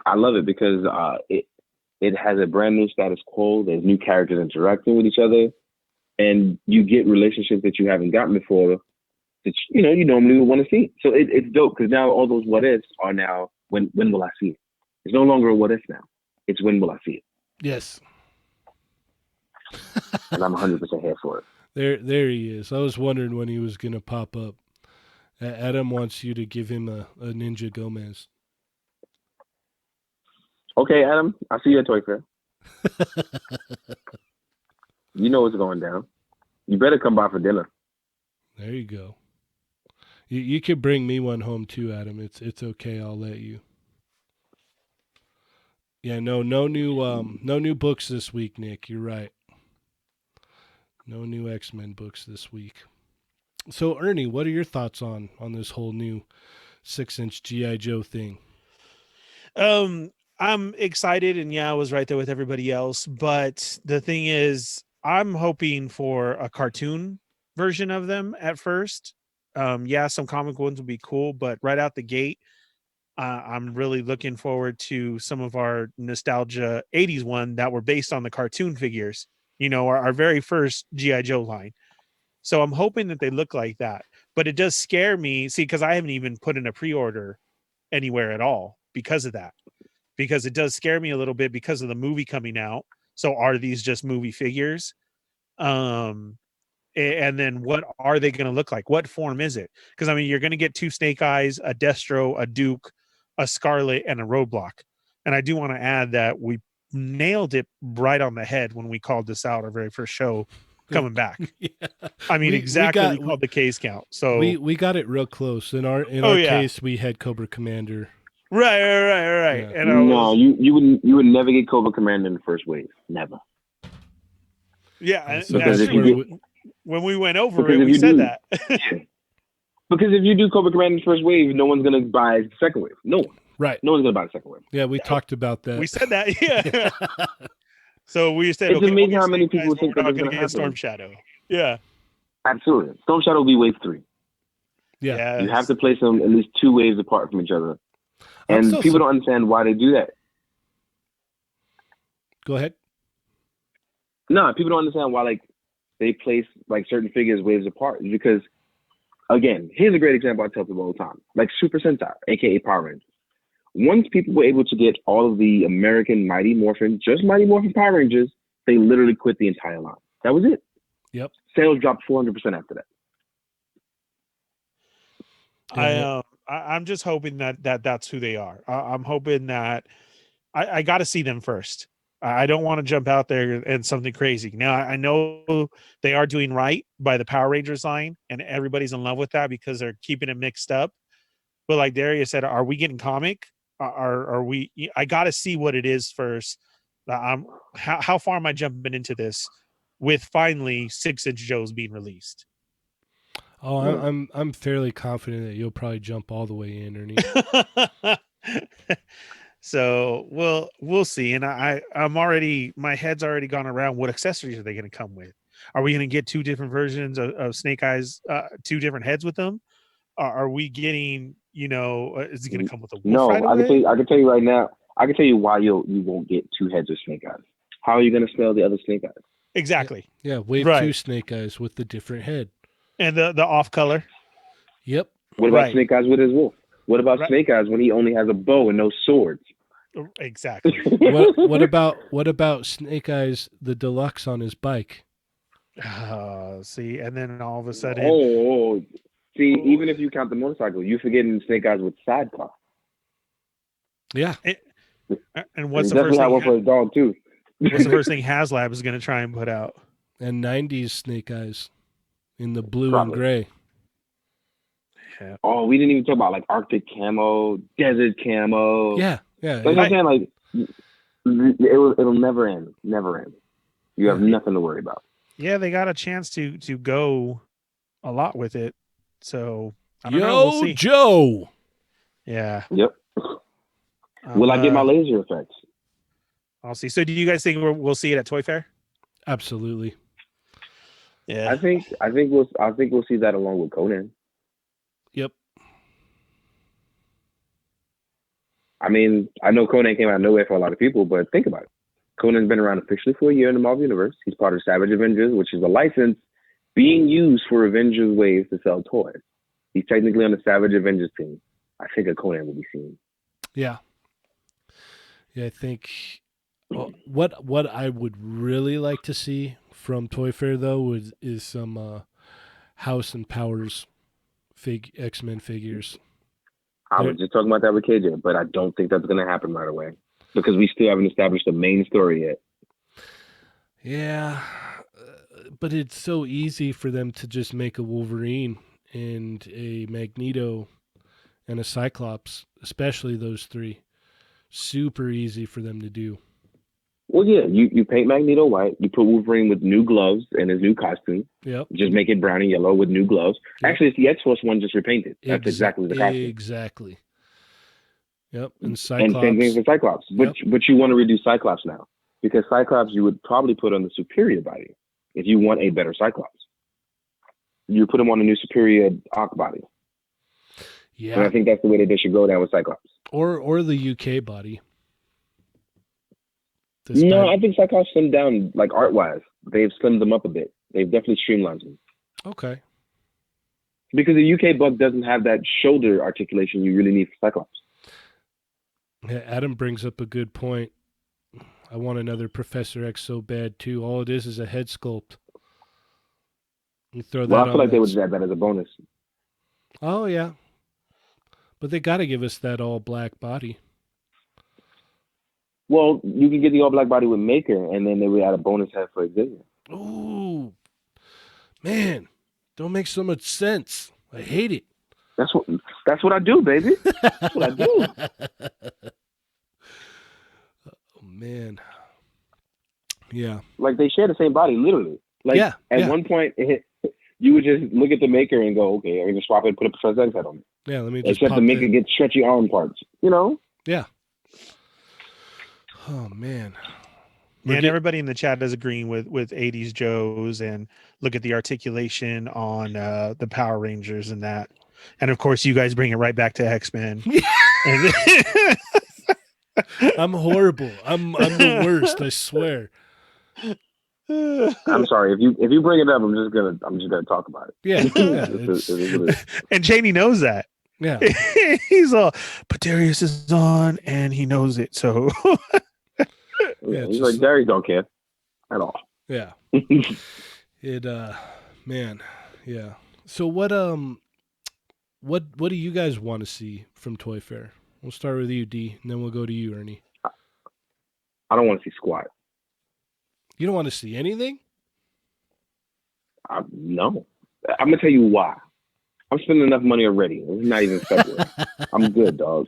I love it because it has a brand new status quo. There's new characters interacting with each other, and you get relationships that you haven't gotten before that you normally would want to see. So it's dope because now all those what ifs are now when will I see it? It's no longer a what if now. It's when will I see it? Yes. And I'm 100% here for it. There he is. I was wondering when he was going to pop up. Adam wants you to give him a Ninja Gomez. Okay, Adam, I see you at Toy Fair. You know what's going down. You better come by for dinner. There you go. You could bring me one home too, Adam. It's okay. I'll let you. Yeah, no new books this week, Nick. You're right. No new X-Men books this week. So, Ernie, what are your thoughts on this whole new 6-inch G.I. Joe thing? I'm excited, and yeah, I was right there with everybody else. But the thing is, I'm hoping for a cartoon version of them at first. Yeah, some comic ones would be cool, but right out the gate, I'm really looking forward to some of our nostalgia 80s one that were based on the cartoon figures, our very first G.I. Joe line. So I'm hoping that they look like that. But it does scare me, because I haven't even put in a pre-order anywhere at all because of that. Because it does scare me a little bit because of the movie coming out. So are these just movie figures? And then what are they going to look like? What form is it? Because, I mean, you're going to get 2 Snake Eyes, a Destro, a Duke, a Scarlet, and a Roadblock. And I do want to add that we nailed it right on the head when we called this out our very first show coming back. Yeah. I mean, we called the case count. So we got it real close. In our case, we had Cobra Commander Right. Yeah. And I No, was, you would never get Cobra Commander in the first wave. Never. yeah, And and so Because that's if true. you where When we went over Because it, if we you said do, that. yeah. Because if you do Cobra Commander in the first wave, no one's gonna buy the second wave. No one. right. No one's gonna buy the second wave. Yeah, we talked about We that. said that, yeah. So we said, It's okay, we'll amazing get how many Snake Eyes, people but think we're that not it's going to gonna get Storm happen. Shadow. Yeah. Absolutely. Storm Shadow will be wave 3. Yeah. Yes. You have to place them at least 2 waves apart from each other. I'm And still people don't understand why they do that. Go ahead. No, people don't understand why they place like certain figures waves apart. It's because again, here's a great example I tell people all the time. Like Super Sentai, aka Power Rangers. Once people were able to get all of the American Mighty Morphin, just Mighty Morphin Power Rangers, they literally quit the entire line. That was it. Yep. Sales dropped 400% after that. I'm just hoping that's who they are. I'm hoping that I got to see them first. I don't want to jump out there and something crazy. Now I know they are doing right by the Power Rangers line, and everybody's in love with that because they're keeping it mixed up. But like Darius said, are we getting comic? Are we? I got to see what it is first. How far am I jumping into this with finally 6-inch Joes being released? Oh, I'm fairly confident that you'll probably jump all the way in, Ernie. So we'll see. And I'm already, my head's already gone around what accessories are they going to come with? Are we going to get 2 different versions of Snake Eyes, 2 different heads with them? Are we getting, is it going to come with a wolf No, right away? I can tell you right now. I can tell you why you won't get 2 heads of Snake Eyes. How are you going to spell the other Snake Eyes? Exactly. Yeah, wave Right. 2 Snake Eyes with the different head. And the off color. Yep. What about Right. Snake Eyes with his wolf? What about Right. Snake Eyes when he only has a bow and no swords? Exactly. What about Snake Eyes the deluxe on his bike? See, and then all of a sudden, See, even if you count the motorcycle, you're forgetting Snake Eyes with sidecar. Yeah. and what's And the first definitely had one thing? for his dog too. What's the first thing HasLab is going to try and put out? And 90s Snake Eyes in the blue Probably. and gray. Yeah. Oh, we didn't even talk about like Arctic camo, desert camo. Yeah. That's what I'm saying. Like, it'll never end. Never end. You have nothing to worry about. Yeah, they got a chance to go a lot with it. So I don't know. We'll see. Joe. Yeah. Yep. Will I get my laser effects? I'll see. So do you guys think we'll see it at Toy Fair? Absolutely. Yeah. I think we'll see that along with Conan. Yep. I mean, I know Conan came out of nowhere for a lot of people, but think about it. Conan's been around officially for a year in the Marvel Universe. He's part of Savage Avengers, which is a license being used for Avengers Waves to sell toys. He's technically on the Savage Avengers team. I think a Conan will be seen. Yeah. Yeah, I think what I would really like to see from Toy Fair though is some House and Powers X-Men figures. I was just talking about that with KJ, but I don't think that's going to happen right away because we still haven't established the main story yet. Yeah, but it's so easy for them to just make a Wolverine and a Magneto and a Cyclops, especially those 3. Super easy for them to do. Well, yeah, you paint Magneto white, you put Wolverine with new gloves and his new costume. Yep. Just make it brown and yellow with new gloves. Yep. Actually, it's the X-Force one just repainted. That's exactly the costume. Exactly. Yep. And And Cyclops. same thing for Cyclops. But you want to redo Cyclops now. Because Cyclops you would probably put on the superior body if you want a better Cyclops. You put him on a new superior Arc body. Yeah. And I think that's the way that they should go down with Cyclops. Or the UK body. No, I think Cyclops slimmed down, like art-wise. They've slimmed them up a bit. They've definitely streamlined them. Okay. Because the UK buck doesn't have that shoulder articulation you really need for Cyclops. Yeah, Adam brings up a good point. I want another Professor X so bad too. All it is a head sculpt. You throw that Well, I feel on like they that would just add that as a bonus. Oh yeah. But they got to give us that all black body. Well, you can get the all-black body with Maker, and then they would add a bonus head for Xavier. Ooh. Man, don't make so much sense. I hate it. That's what I do, baby. That's what I do. Oh man. Yeah. Like they share the same body, literally. Like Yeah, at yeah. one point, you would just look at the maker and go, "Okay, I'm gonna swap it and put a Professor X head on it." Yeah, let me just Except pop the maker that. gets stretchy arm parts. You know? Yeah. Oh man. Yeah, and everybody in the chat is agreeing with 80s Joes, and look at the articulation on the Power Rangers and that. And of course, you guys bring it right back to X-Men. And I'm horrible. I'm the worst, I swear. I'm sorry if you bring it up. I'm just gonna talk about it. Yeah. Yeah, and Cheney knows that. yeah. He's all, but Darius is on, and he knows it. So Yeah, He's just- like Darius don't care at all. Yeah. It man, yeah. So what do you guys want to see from Toy Fair? We'll start with you, D, and then we'll go to you, Ernie. I don't want to see squat. You don't want to see anything? No. I'm gonna tell you why. I'm spending enough money already. It's not even February. I'm good, dog.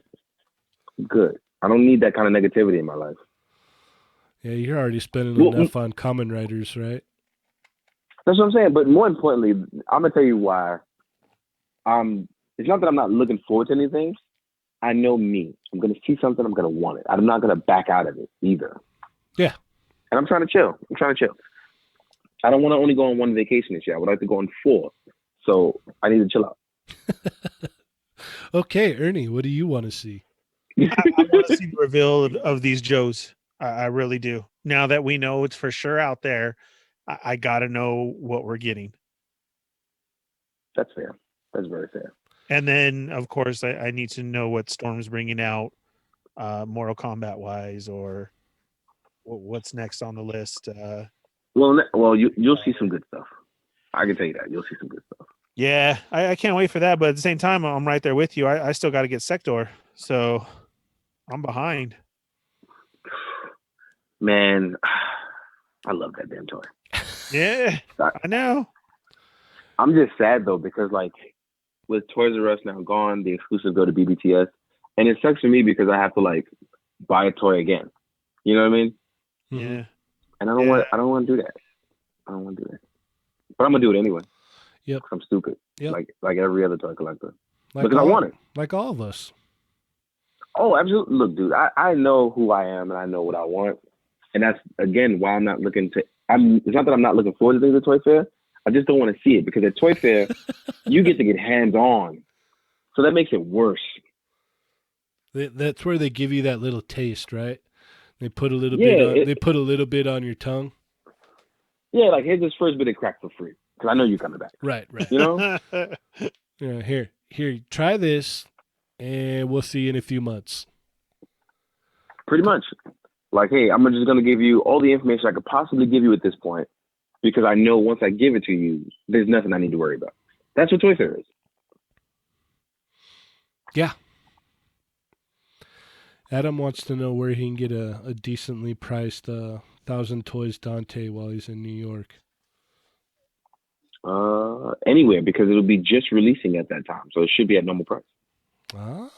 I'm good. I don't need that kind of negativity in my life. Yeah, you're already spending Well, enough on Kamen Riders, right? That's what I'm saying. But more importantly, I'm gonna tell you why. It's not that I'm not looking forward to anything. I know me. I'm gonna see something. I'm gonna want it. I'm not gonna back out of it either. Yeah. And I'm trying to chill. I don't want to only go on one vacation this year. I would like to go on 4. So I need to chill out. Okay, Ernie, what do you want to see? I want to see the reveal of these Joes. I really do. Now that we know it's for sure out there, I got to know what we're getting. That's fair. That's very fair. And then, of course, I need to know what Storm's bringing out, Mortal Kombat wise, or what's next on the list. Well, you'll see some good stuff. I can tell you that. You'll see some good stuff. Yeah, I can't wait for that. But at the same time, I'm right there with you. I still got to get Sector, so I'm behind. Man, I love that damn toy. Yeah, I know. I'm just sad though because like with Toys R Us now gone, the exclusive go to BBTS, and it sucks for me because I have to like buy a toy again. You know what I mean? Mhm. Yeah. And I don't want to do that. I don't want to do that. But I'm gonna do it anyway. Yep. 'Cause I'm stupid. Yep. Like every other toy collector. Like Because I want it. Like all of us. Oh, absolutely. Look, dude, I know who I am and I know what I want. And that's again why I'm not looking to it's not that I'm not looking forward to things at Toy Fair. I just don't want to see it because at Toy Fair you get to get hands on. So that makes it worse. That's where they give you that little taste, right? They put a little bit. They put a little bit on your tongue. Yeah, like here's this first bit of crack for free because I know you're coming back. Right. You know? Yeah. Here. Try this, and we'll see you in a few months. Pretty much. Like, hey, I'm just gonna give you all the information I could possibly give you at this point because I know once I give it to you, there's nothing I need to worry about. That's what Toy Fair is. Yeah. Adam wants to know where he can get a decently priced 1,000 Toys Dante while he's in New York. Anywhere because it'll be just releasing at that time, so it should be at normal price.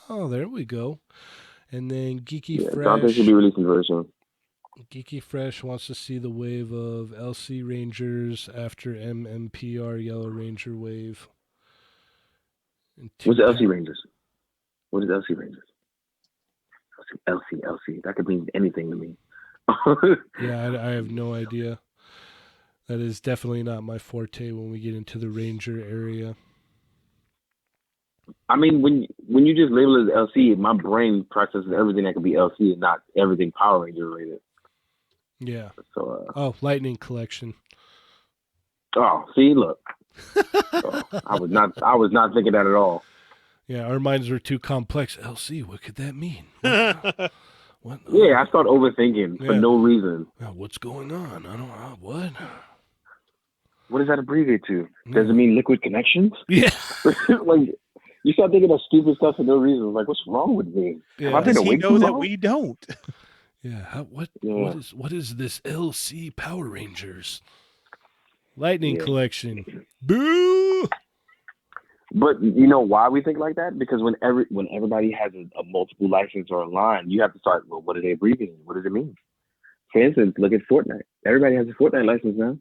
Oh, there we go. And then Geeky Yeah, Fresh. Dante should be releasing very soon. Geeky Fresh wants to see the wave of LC Rangers after MMPR Yellow Ranger wave. What's the LC Rangers? What is LC Rangers? LC. That could mean anything to me. Yeah, I have no idea. That is definitely not my forte when we get into the Ranger area. I mean, when you just label it as LC, my brain processes everything that could be LC and not everything Power Ranger related. Yeah. So, Lightning Collection. Oh, see, look. I was not thinking that at all. Yeah, our minds were too complex. LC, what could that mean? What? Yeah, I start overthinking for no reason. What's going on? I don't know. What? What does that abbreviate to? Does it mean liquid connections? Yeah. Like, you start thinking of stupid stuff for no reason. Like, what's wrong with me? Yeah. Have I been Does he awake know too that long? we don't? Yeah. Yeah. What is this LC Power Rangers? Lightning Yeah. Collection. Boo! But you know why we think like that? Because when everybody has a multiple license or a line, you have to start. Well, what are they abbreviating? What does it mean? For instance, look at Fortnite. Everybody has a Fortnite license now.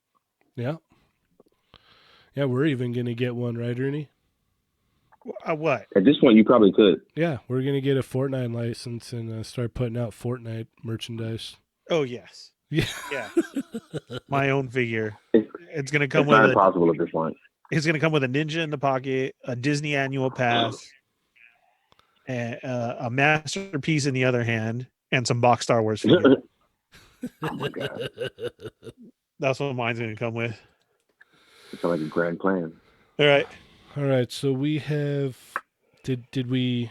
Yeah. Yeah, we're even going to get one, right, Ernie? What? At this point, you probably could. Yeah, we're going to get a Fortnite license and start putting out Fortnite merchandise. Oh yes. Yeah. Yeah. My own figure. It's, It's gonna come it's with not a. impossible at this point. It's gonna come with a ninja in the pocket, a Disney annual pass, and a masterpiece in the other hand, and some box Star Wars figures. Oh my god, That's what mine's gonna come with. it's like a grand plan. All right. All right, so we have did we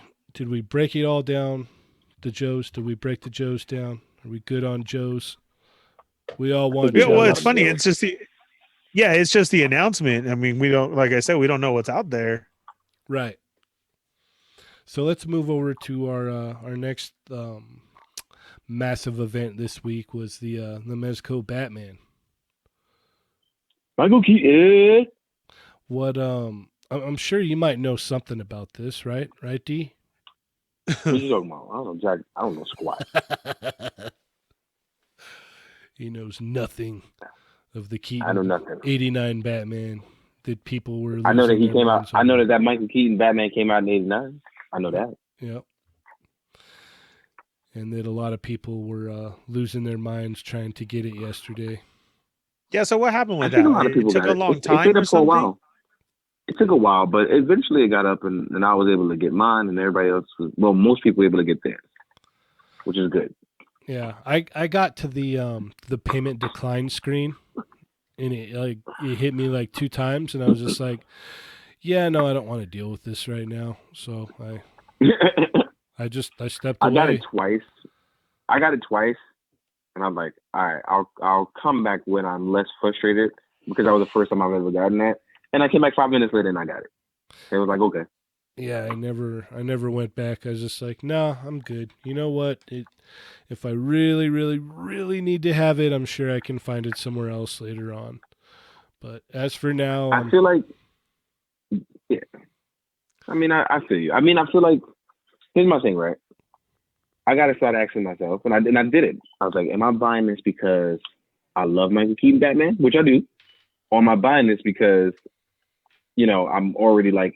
break it all down? The Joes? Did we break the Joes down? Are we good on Joes? We all want Yeah, Yeah, well, Joes. it's funny. It's just it's just the announcement. I mean, we don't, like I said, we don't know what's out there. Right. So let's move over to our next massive event this week was the Mezco Batman. Michael Keaton. What I'm sure you might know something about this, right? Right, D? What you talking about? I don't know, Jack. I don't know squat. He knows nothing of the Keaton I know nothing. 89 Batman that people were I know that he losing their came out. minds I know over. that Michael Keaton Batman came out in '89. I know that. Yep. And that a lot of people were losing their minds trying to get it yesterday. Yeah. So what happened I with think that? a lot of people It took got a long It time stayed or up for a something. while. It took a while, but eventually it got up, and I was able to get mine, and everybody else was. Well, most people were able to get theirs, which is good. Yeah, I got to the payment decline screen, and it hit me like 2 times, and I was just like, yeah, no, I don't want to deal with this right now. So I stepped I away. got it twice. And I'm like, all right, I'll come back when I'm less frustrated, because that was the first time I've ever gotten that. And I came back 5 minutes later and I got it. It was like, okay. Yeah, I never went back. I was just like, nah, I'm good. You know what? If I really, really, really need to have it, I'm sure I can find it somewhere else later on. But as for now, I feel like, yeah. I mean, I feel you. I mean, I feel like, here's my thing, right? I got to start asking myself, and I did it. I was like, am I buying this because I love Michael Keaton Batman, which I do, or am I buying this because, you know, I'm already like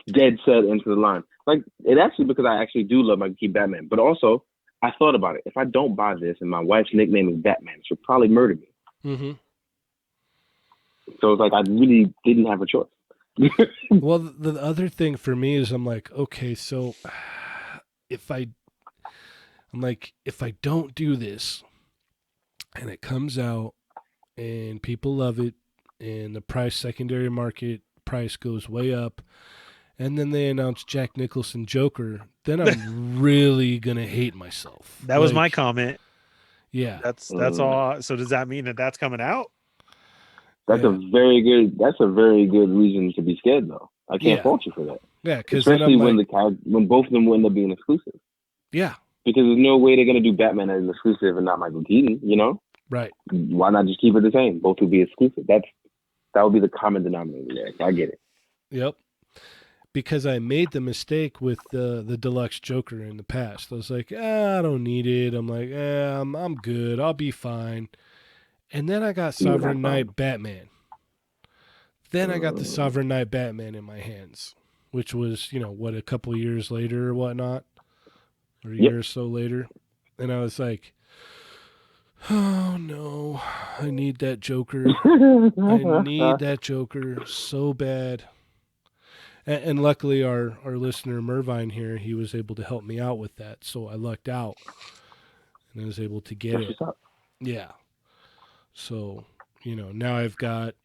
dead set into the line? Like, it actually, because I actually do love Michael Keaton Batman, but also I thought about it. If I don't buy this and my wife's nickname is Batman, she'll probably murder me. mm-hmm. So it's like I really didn't have a choice. Well, the other thing for me is I'm like, okay, so if I don't do this and it comes out and people love it and the secondary market price goes way up and then they announce Jack Nicholson Joker, then I'm really going to hate myself. That was my comment. Yeah. That's all. So does that mean that that's coming out? That's Yeah. a very good reason to be scared, though. I can't fault you for that. Yeah, because especially when both of them will end up being exclusive. Yeah. Because there's no way they're gonna do Batman as an exclusive and not Michael Keaton. You know, right? Why not just keep it the same? Both would be exclusive. That would be the common denominator there. I get it. Yep. Because I made the mistake with the deluxe Joker in the past. I was like, I don't need it. I'm like, I'm good. I'll be fine. And then I got Sovereign Knight Batman. Then I got the Sovereign Knight Batman in my hands, which was, a couple of years later or whatnot, or a year or so later. And I was like, oh no, I need that Joker. I need that Joker so bad. And luckily our listener Mervine here, he was able to help me out with that. So I lucked out and I was able to get it. Yeah. So, now I've got,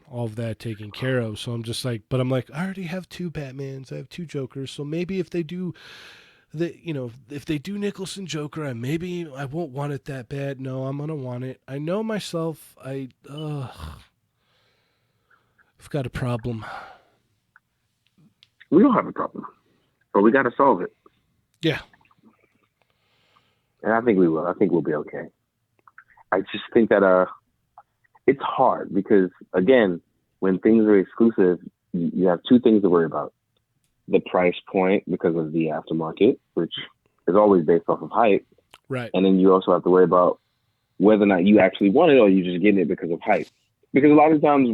all of that taken care of. So I'm just like, but I'm like, I already have 2 Batmans. I have 2 Jokers. So maybe if they do if they do Nicholson Joker, I won't want it that bad. No, I'm going to want it. I know myself. I've got a problem. We don't have a problem, but we got to solve it. Yeah. And I think we will. I think we'll be okay. I just think that it's hard because, again, when things are exclusive, you have two things to worry about: the price point because of the aftermarket, which is always based off of hype, Right. and then you also have to worry about whether or not you actually want it or you just getting it because of hype. Because a lot of times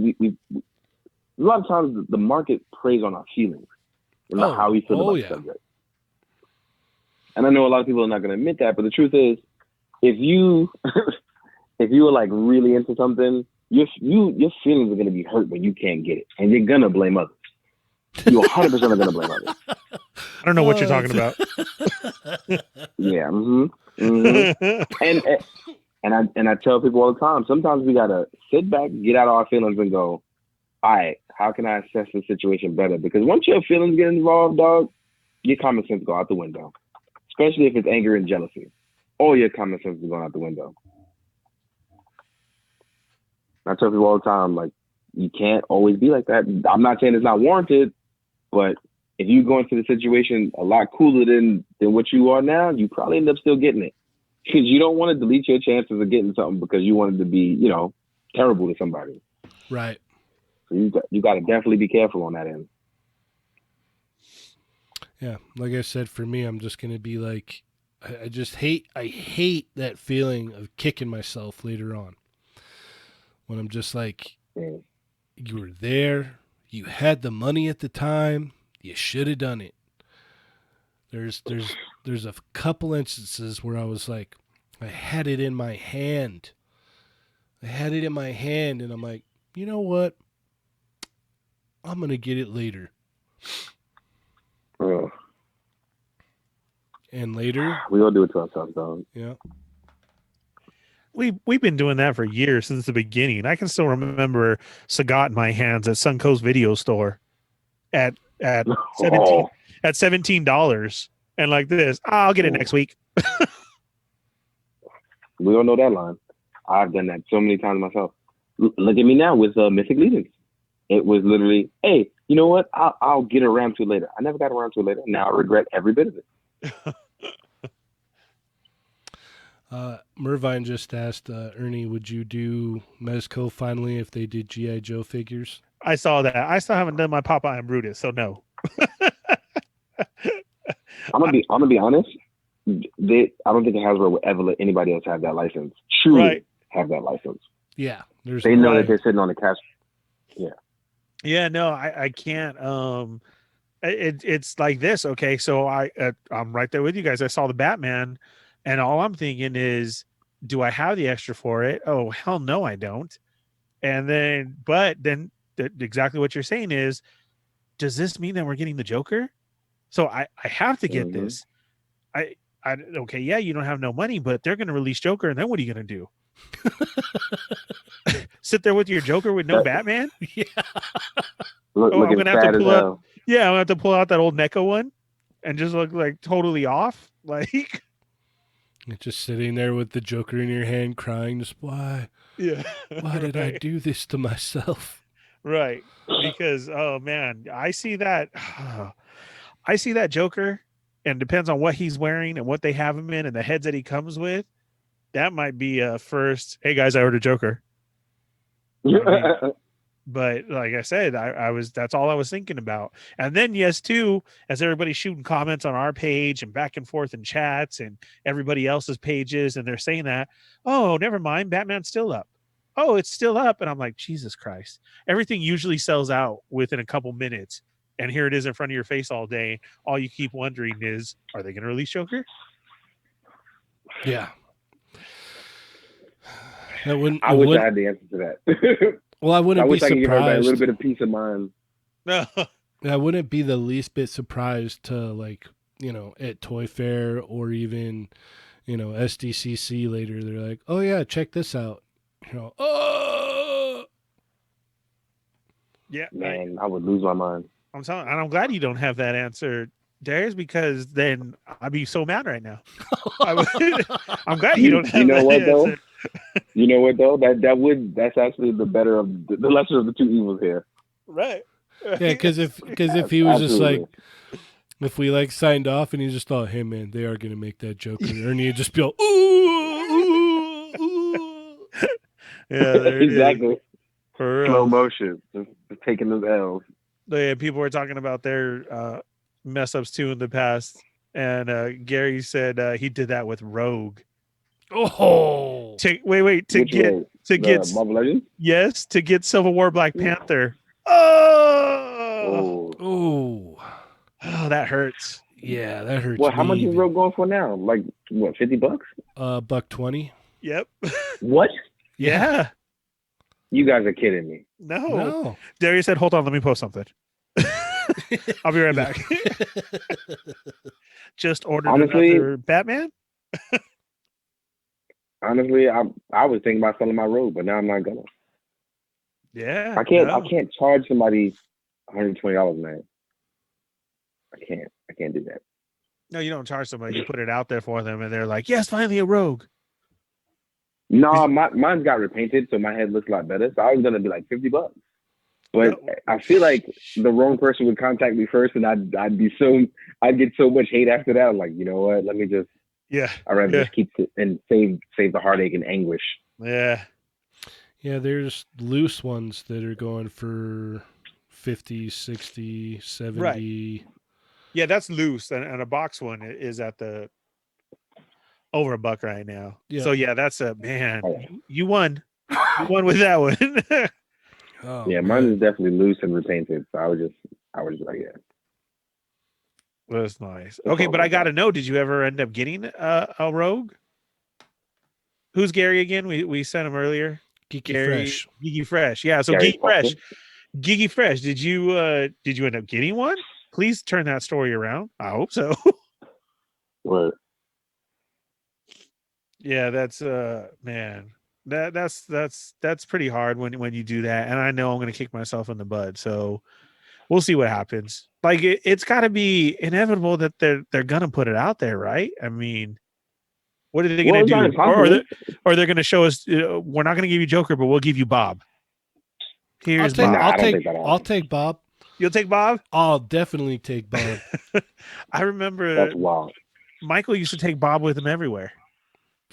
the market preys on our feelings about how we feel about the subject. And I know a lot of people are not going to admit that, but the truth is, if you if you are like really into something, your feelings are going to be hurt when you can't get it, and you're going to blame others. You 100% are going to blame others. I don't know what you're talking about. Yeah. And I tell people all the time, sometimes we got to sit back, get out of our feelings and go, all right, how can I assess the situation better? Because once your feelings get involved, dog, your common sense go out the window. Especially if it's anger and jealousy. All your common sense is going out the window. I tell people all the time, like, you can't always be like that. I'm not saying it's not warranted, but if you go into the situation a lot cooler than what you are now, you probably end up still getting it. Because you don't want to delete your chances of getting something because you wanted to be, terrible to somebody. Right. So you got to definitely be careful on that end. Yeah, like I said, for me, I'm just going to be like, I hate that feeling of kicking myself later on. When I'm just like, you were there, you had the money at the time, you should have done it. There's a couple instances where I was like, I had it in my hand. And I'm like, you know what? I'm going to get it later. And later, we all do it to ourselves, dog. Yeah. We've been doing that for years, since the beginning. I can still remember Sagat in my hands at Suncoast Video Store at $17, and like this, I'll get it next week. We all know that line. I've done that so many times myself. Look at me now with Mythic Legions. It was literally, hey, you know what? I'll get around to it later. I never got around to it later. Now I regret every bit of it. Mervine just asked, Ernie, would you do Mezco finally if they did G.I. Joe figures? I saw that. I still haven't done my Popeye and Brutus, so no. I'm gonna be honest. I don't think Hasbro would ever let anybody else have that license. Truly have that license. Yeah, they know that they're sitting on the cash. Yeah. Yeah, no, I can't. It's like this. Okay, so I'm right there with you guys. I saw the Batman, and all I'm thinking is, do I have the extra for it? Oh, hell no, I don't. And then, exactly what you're saying is, does this mean that we're getting the Joker? So I have to get this. Okay, yeah, you don't have no money, but they're going to release Joker, and then what are you going to do? Sit there with your Joker with no Batman? Yeah. I'm going to have to pull out. Yeah, I'm going to have to pull out that old NECA one and just look like totally off. Like, you're just sitting there with the Joker in your hand, crying, just why? Yeah. Why did I do this to myself? Right. Because, oh man, I see that Joker, and depends on what he's wearing and what they have him in and the heads that he comes with. That might be a first. Hey guys, I ordered Joker. But like I said, that's all I was thinking about. And then yes, too, as everybody's shooting comments on our page and back and forth in chats and everybody else's pages, and they're saying that, oh, never mind, Batman's still up. Oh, it's still up. And I'm like, Jesus Christ. Everything usually sells out within a couple minutes. And here it is in front of your face all day. All you keep wondering is, are they going to release Joker? Yeah. I wish I had the answer to that. Well, I wouldn't be surprised. I wish I could give everybody a little bit of peace of mind. No. I wouldn't be the least bit surprised to, like, at Toy Fair or even, SDCC later, they're like, oh yeah, check this out. Oh. Yeah. Man, I would lose my mind. I'm telling you, and I'm glad you don't have that answer, Darius, because then I'd be so mad right now. I'm glad you don't have that answer. You know what though? That's actually the better of the lesser of the two evils here. Right. Yeah, because if he was just like, if we like signed off and he just thought, hey man, they are gonna make that Joker, and he'd just be all, ooh. Yeah, there exactly. For real. Slow motion, just taking those L's. People were talking about their mess ups too in the past, and Gary said he did that with Rogue. Oh, To Which get one? to The get Marvel Legends? yes to get Civil War Black Yeah. Panther. Oh, Oh. oh, oh, that hurts. yeah, that hurts Well, how me much is even. Rogue going for now? Like what, $50? $120. Yep. What? Yeah. You guys are kidding me. No. No. Darius said, "Hold on, let me post something." I'll be right back. Just ordered Honestly- another Batman. Honestly, I was thinking about selling my Rogue, but now I'm not gonna. Yeah. I can't. no. I can't charge somebody $120, man. I can't do that. No, you don't charge somebody. You put it out there for them, and they're like, "Yes, finally a Rogue." No, mine's got repainted, so my head looks a lot better. So I was gonna be like $50, but No. I feel like the wrong person would contact me first, and I'd get so much hate after that. I'm like, you know what? Let me just. Yeah. I'd rather Yeah. just keep it and save the heartache and anguish. Yeah. Yeah, there's loose ones that are going for 50, 60, 70. Yeah, that's loose, and a box one is at the over $1 right now. Yeah. So yeah, that's a man. Oh. You won. You won with that one. Oh, Yeah, man. mine is definitely loose and repainted. So I was just like, yeah. That's nice. Okay, but I got to know, did you ever end up getting a Rogue? Who's Gary again? We sent him earlier. Geeky Gary Fresh. Geeky Fresh. Yeah, so Gary Geeky Fresh. Foster. Geeky Fresh. Did you end up getting one? Please turn that story around. I hope so. Word. Yeah, that's man. That's pretty hard when you do that. And I know I'm gonna kick myself in the butt. So we'll see what happens. Like it's gotta be inevitable that they're gonna put it out there, right? I mean, what are they gonna Well, it's not do? impossible. Or they're gonna show us we're not gonna give you Joker, but we'll give you Bob. Here's Bob. Nah, I don't think that'll I'll happen. take Bob. You'll take Bob? I'll definitely take Bob. I remember That's wild. Michael used to take Bob with him everywhere.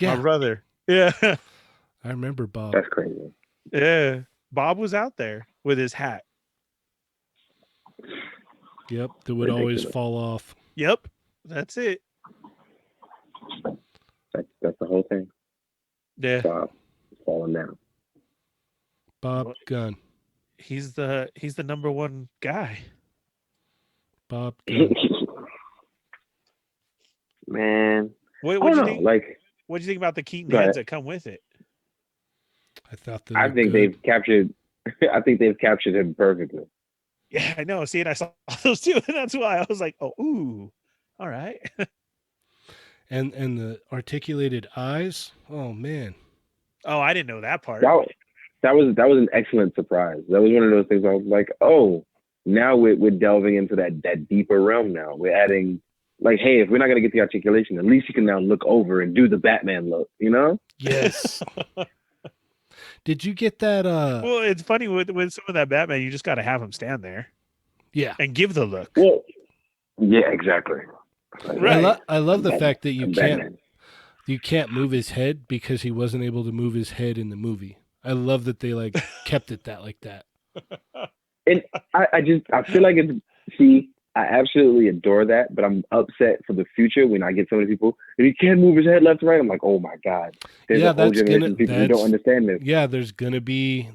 My Yeah, brother. Yeah. I remember Bob. That's crazy. Yeah. Bob was out there with his hat. Yep, that would always Ridiculous. fall off. Yep. That's it. That's the whole thing. Yeah. Bob falling down. Bob What? Gunn. He's the number one guy. Bob Gunn. Man, What I do don't you know. think? Like, What do you think about the Keaton Go ahead. heads that come with it? I thought that I think they've captured. I think they've captured him perfectly. Yeah, I know. See, and I saw those two, and that's why I was like, "Oh, ooh, all right." and the articulated eyes. Oh man. Oh, I didn't know that part. That was an excellent surprise. That was one of those things I was like, oh, now we're delving into that deeper realm. Now we're adding, like, hey, if we're not gonna get the articulation, at least you can now look over and do the Batman look. You know? Yes. Did you get that? Well, it's funny with some of that Batman, you just got to have him stand there Yeah. and give the look. Well, yeah, exactly. Right. I love the Batman. fact that you can't move his head because he wasn't able to move his head in the movie. I love that they like kept it like that. And I feel like I absolutely adore that, but I'm upset for the future when I get so many people and he can't move his head left or right. I'm like, oh my God. There's Yeah, a whole that's generation of people who don't understand this. Yeah, there's gonna be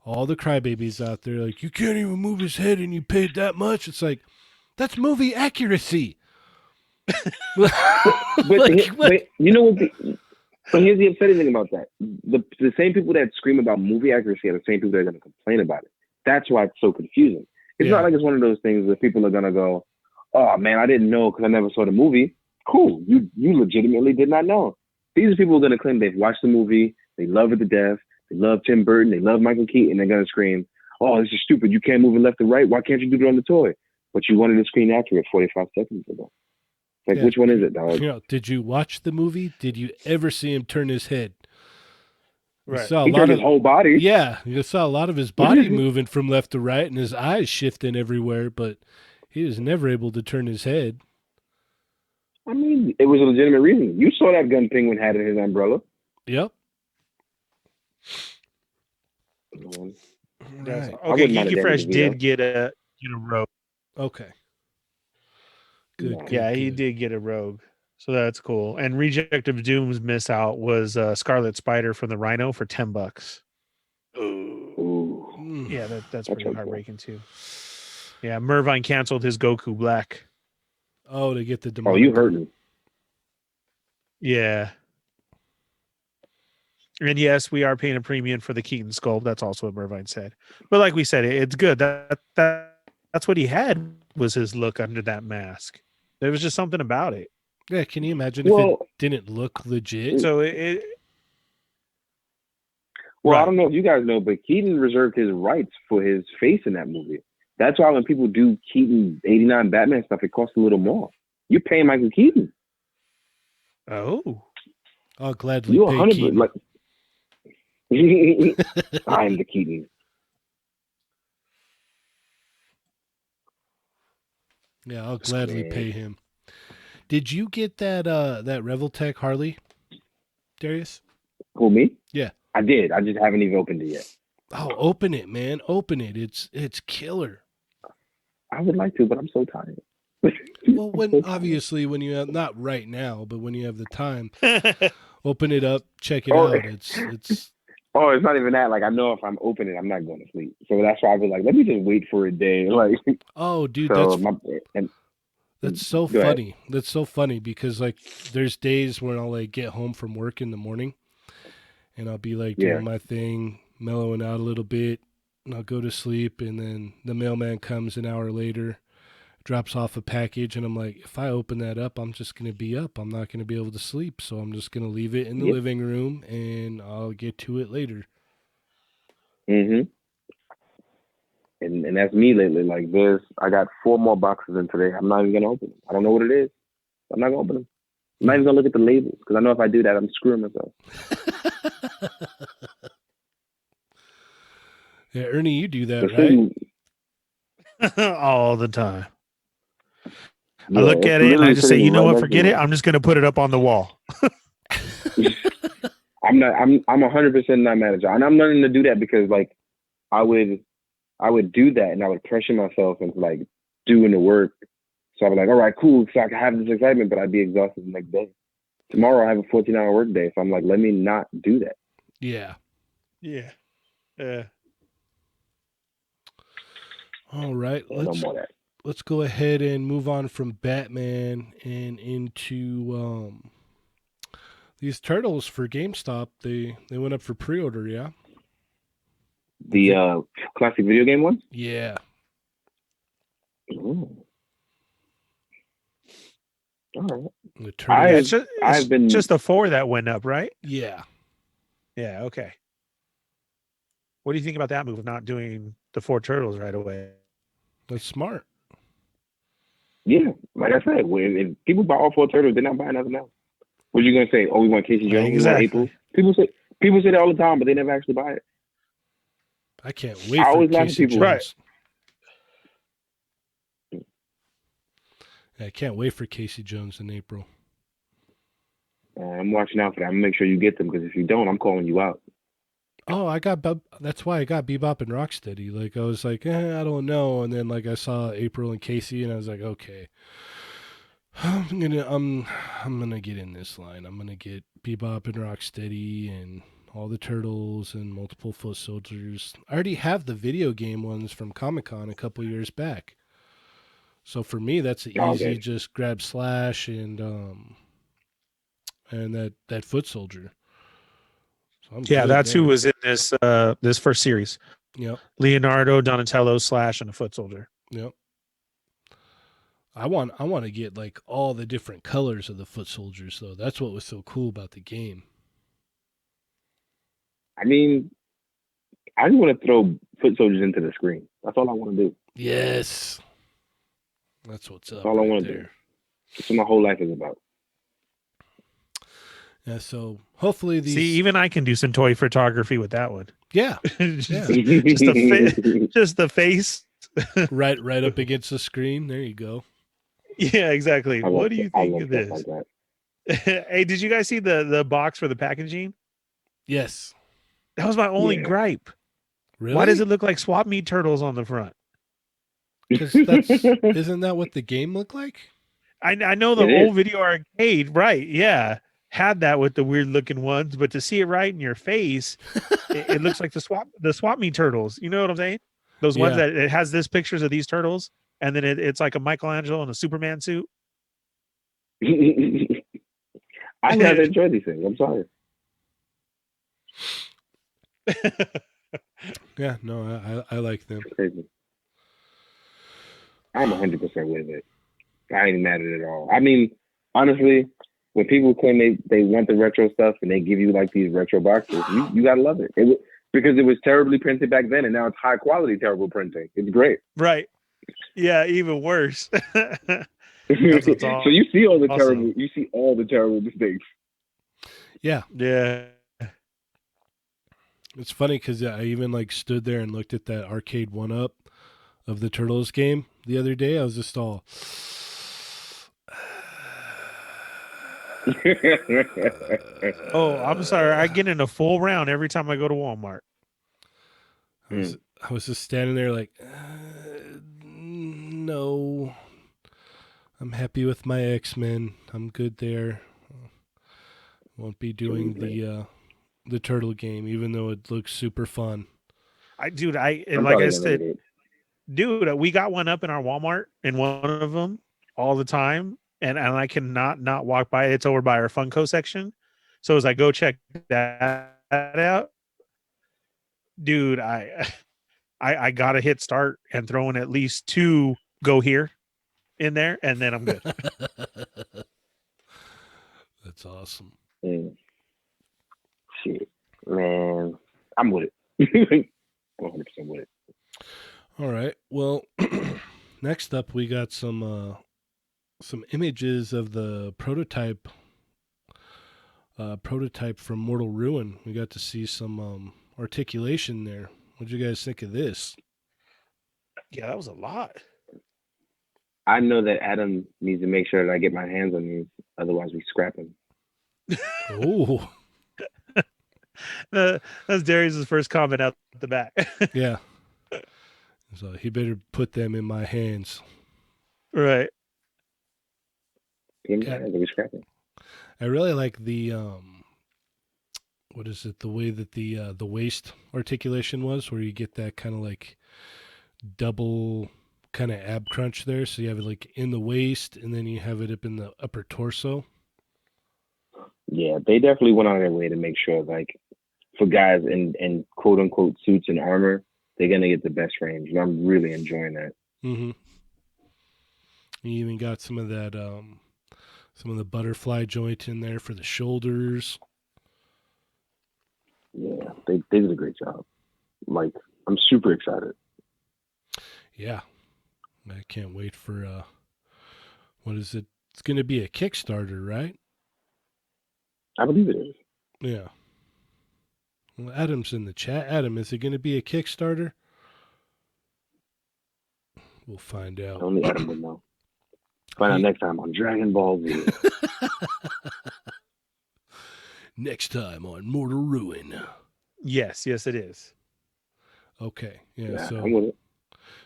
all the crybabies out there like, you can't even move his head and you paid that much. It's like, that's movie accuracy. But, Like, what? but you know what? But here's the upsetting thing about that. The same people that scream about movie accuracy are the same people that are going to complain about it. That's why it's so confusing. It's Yeah. not like it's one of those things where people are going to go, oh, man, I didn't know because I never saw the movie. Cool. You legitimately did not know. These are people who are going to claim they've watched the movie, they love it to death, they love Tim Burton, they love Michael Keaton, they're going to scream, oh, this is stupid. You can't move it left or right. Why can't you do it on the toy? But you wanted the screen accurate 45 seconds ago. Like, Yeah. which one is it, dog? You know, did you watch the movie? Did you ever see him turn his head? You Right. saw a He lot turned of his whole body. Yeah, you saw a lot of his body moving from left to right and his eyes shifting everywhere, but he was never able to turn his head. I mean, it was a legitimate reason. You saw that gun Penguin had in his umbrella. Yep. That's Right. okay. wouldn't mind a Geeky Danny Fresh did DeVito. get a rogue. Okay. Good. Yeah. Good. Yeah, he good. did get a rogue. So that's cool. And Reject of Doom's miss out was Scarlet Spider from the Rhino for $10. Ooh. Ooh, Mm. Yeah, that's that's pretty unfair. heartbreaking too. Yeah, Mervine canceled his Goku Black. Oh, to get the Oh, demonic. you hurting? Yeah. And yes, we are paying a premium for the Keaton sculpt. That's also what Mervine said. But like we said, it's good. That's what he had was his look under that mask. There was just something about it. Yeah. Can you imagine if it Well, didn't look legit? So it well, I right. don't know if you guys know, but Keaton reserved his rights for his face in that movie. That's why when people do Keaton '89 Batman stuff, it costs a little more. You're paying Michael Keaton. Oh. I'll gladly You pay 100 Keaton. like. I'm the Keaton. Yeah, I'll gladly pay him. Did you get that that Reveltech Harley, Darius? Who, me? Yeah. I did. I just haven't even opened it yet. Oh, open it, man. Open it. It's killer. I would like to, but I'm so tired. Well, when obviously when you have, not right now, but when you have the time, open it up, check it out. It's Oh, it's not even that. Like, I know if I'm opening, I'm not going to sleep. So that's why I was like, let me just wait for a day. Like, oh, dude, so that's so go ahead. funny. That's so funny because like there's days when I'll like get home from work in the morning, and I'll be like doing my thing, mellowing out a little bit, and I'll go to sleep, and then the mailman comes an hour later, drops off a package, and I'm like, if I open that up, I'm just going to be up. I'm not going to be able to sleep, so I'm just going to leave it in the living room, and I'll get to it later. Mm-hmm. And that's me lately. Like, I got 4 more boxes in today. I'm not even going to open them. I don't know what it is. I'm not going to open them. I'm not even going to look at the labels because I know if I do that, I'm screwing myself. Yeah, Ernie, you do that, right? All the time. Yeah, I look at it and I just say, you know what, forget it. I'm just going to put it up on the wall. I'm 100% not mad at y'all. And I'm learning to do that because like I would do that and I would pressure myself into like doing the work. So I'd be like, all right, cool. So I can have this excitement, but I'd be exhausted the next day. Tomorrow I have a 14-hour work day. So I'm like, let me not do that. Yeah. Yeah. All right. No more of that. Let's go ahead and move on from Batman and into these Turtles for GameStop. They went up for pre-order, yeah? The classic video game one? Yeah. Ooh. All right. The Turtles. I've been just the 4 that went up, right? Yeah. Yeah, okay. What do you think about that move of not doing the 4 Turtles right away? That's smart. Yeah, like I said, if people buy all 4 Turtles, they're not buying nothing else. What are you gonna say? Oh, we want Casey Jones, Exactly. we want April. People say that all the time, but they never actually buy it. I can't wait for Casey Jones. Right. I can't wait for Casey Jones in April. I'm watching out for that. I'm gonna make sure you get them because if you don't, I'm calling you out. Oh, that's why I got Bebop and Rocksteady. Like I was like, I don't know, and then like I saw April and Casey, and I was like, okay, I'm gonna get in this line. I'm gonna get Bebop and Rocksteady and all the Turtles and multiple Foot Soldiers. I already have the video game ones from Comic-Con a couple years back, so for me that's easy. Just grab Slash and that Foot Soldier. Yeah, that's who was in this first series. Yep. Leonardo, Donatello, Slash, and a Foot Soldier. Yep. I want to get like all the different colors of the Foot Soldiers though. That's what was so cool about the game. I mean, I just want to throw Foot Soldiers into the screen. That's all I want to do. Yes. That's what's up. That's all I want to do. That's what my whole life is about. Yeah, so hopefully these. See, even I can do some toy photography with that one. Yeah, just the face, right up against the screen. There you go. Yeah, exactly. What do you think of this? Like Hey, did you guys see the box for the packaging? Yes, that was my only gripe. Really? Why does it look like swap meet turtles on the front? Because isn't that what the game looked like? I know the It old is. video arcade, right? Yeah, had that with the weird looking ones, but to see it right in your face, it looks like the swap meet turtles. You know what I'm saying? Those ones Yeah. that it has this pictures of these turtles, and then it's like a Michelangelo in a Superman suit. I never enjoyed these things. I'm sorry. Yeah, no, I like them. It's crazy. I'm 100% with it. I ain't mad at it at all. I mean, honestly, when people claim they want the retro stuff and they give you like these retro boxes, you gotta love it. Because it was terribly printed back then, and now it's high quality terrible printing. It's great. Right. Yeah, even worse. what's So you see all the awesome. terrible mistakes. Yeah, Yeah. it's funny because I even like stood there and looked at that arcade 1-up of the Turtles game the other day. I was just all. Oh, I'm sorry. I get in a full round every time I go to Walmart. I was just standing there like, no, I'm happy with my X-Men. I'm good there. Won't be doing the turtle game, even though it looks super fun. I'm Like I probably gonna said, get it. dude, we got one up in our Walmart in one of them all the time, and I cannot not walk by it. It's over by our Funko section. So as I go check that out, dude, I gotta hit start and throw in at least 2 go here in there, and then I'm good. That's awesome. Mm. Shit, man, I'm with it. 100% with it. All right. Well, next up we got some images of the prototype from Mortal Ruin. We got to see some articulation there. What'd you guys think of this? Yeah, that was a lot. I know that Adam needs to make sure that I get my hands on these, otherwise we scrap them. Oh, That's Darius' first comment out the back. yeah. So he better put them in my hands. Right. Get my Yeah. hands, or we scrap them. I really like the what is it? The way that the waist articulation was, where you get that kind of like double kind of ab crunch there. So you have it like in the waist, and then you have it up in the upper torso. Yeah, they definitely went out of their way to make sure, like, for guys in quote unquote suits and armor, they're gonna get the best range, and I'm really enjoying that. Mm-hmm. You even got some of that some of the butterfly joint in there for the shoulders. Yeah, they did a great job. Like, I'm super excited. Yeah, I can't wait for what is it? It's going to be a Kickstarter, right? I believe it is. Yeah. Well, Adam's in the chat. Adam, is it going to be a Kickstarter? We'll find out. Only Adam would know. Find out next time on Dragon Ball Z. Next time on Mortal Ruin. Yes, it is. Okay. Yeah, so I'm with it.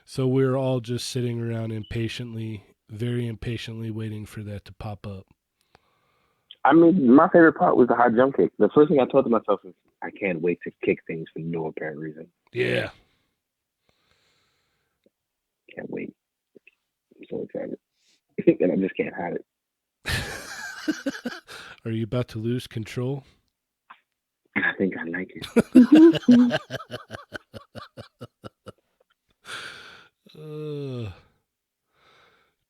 So we're all just sitting around very impatiently waiting for that to pop up. I mean, my favorite part was the high jump kick. The first thing I thought to myself is, I can't wait to kick things for no apparent reason. Yeah. Can't wait. I'm so excited. And I just can't hide it. Are you about to lose control? I think I like it.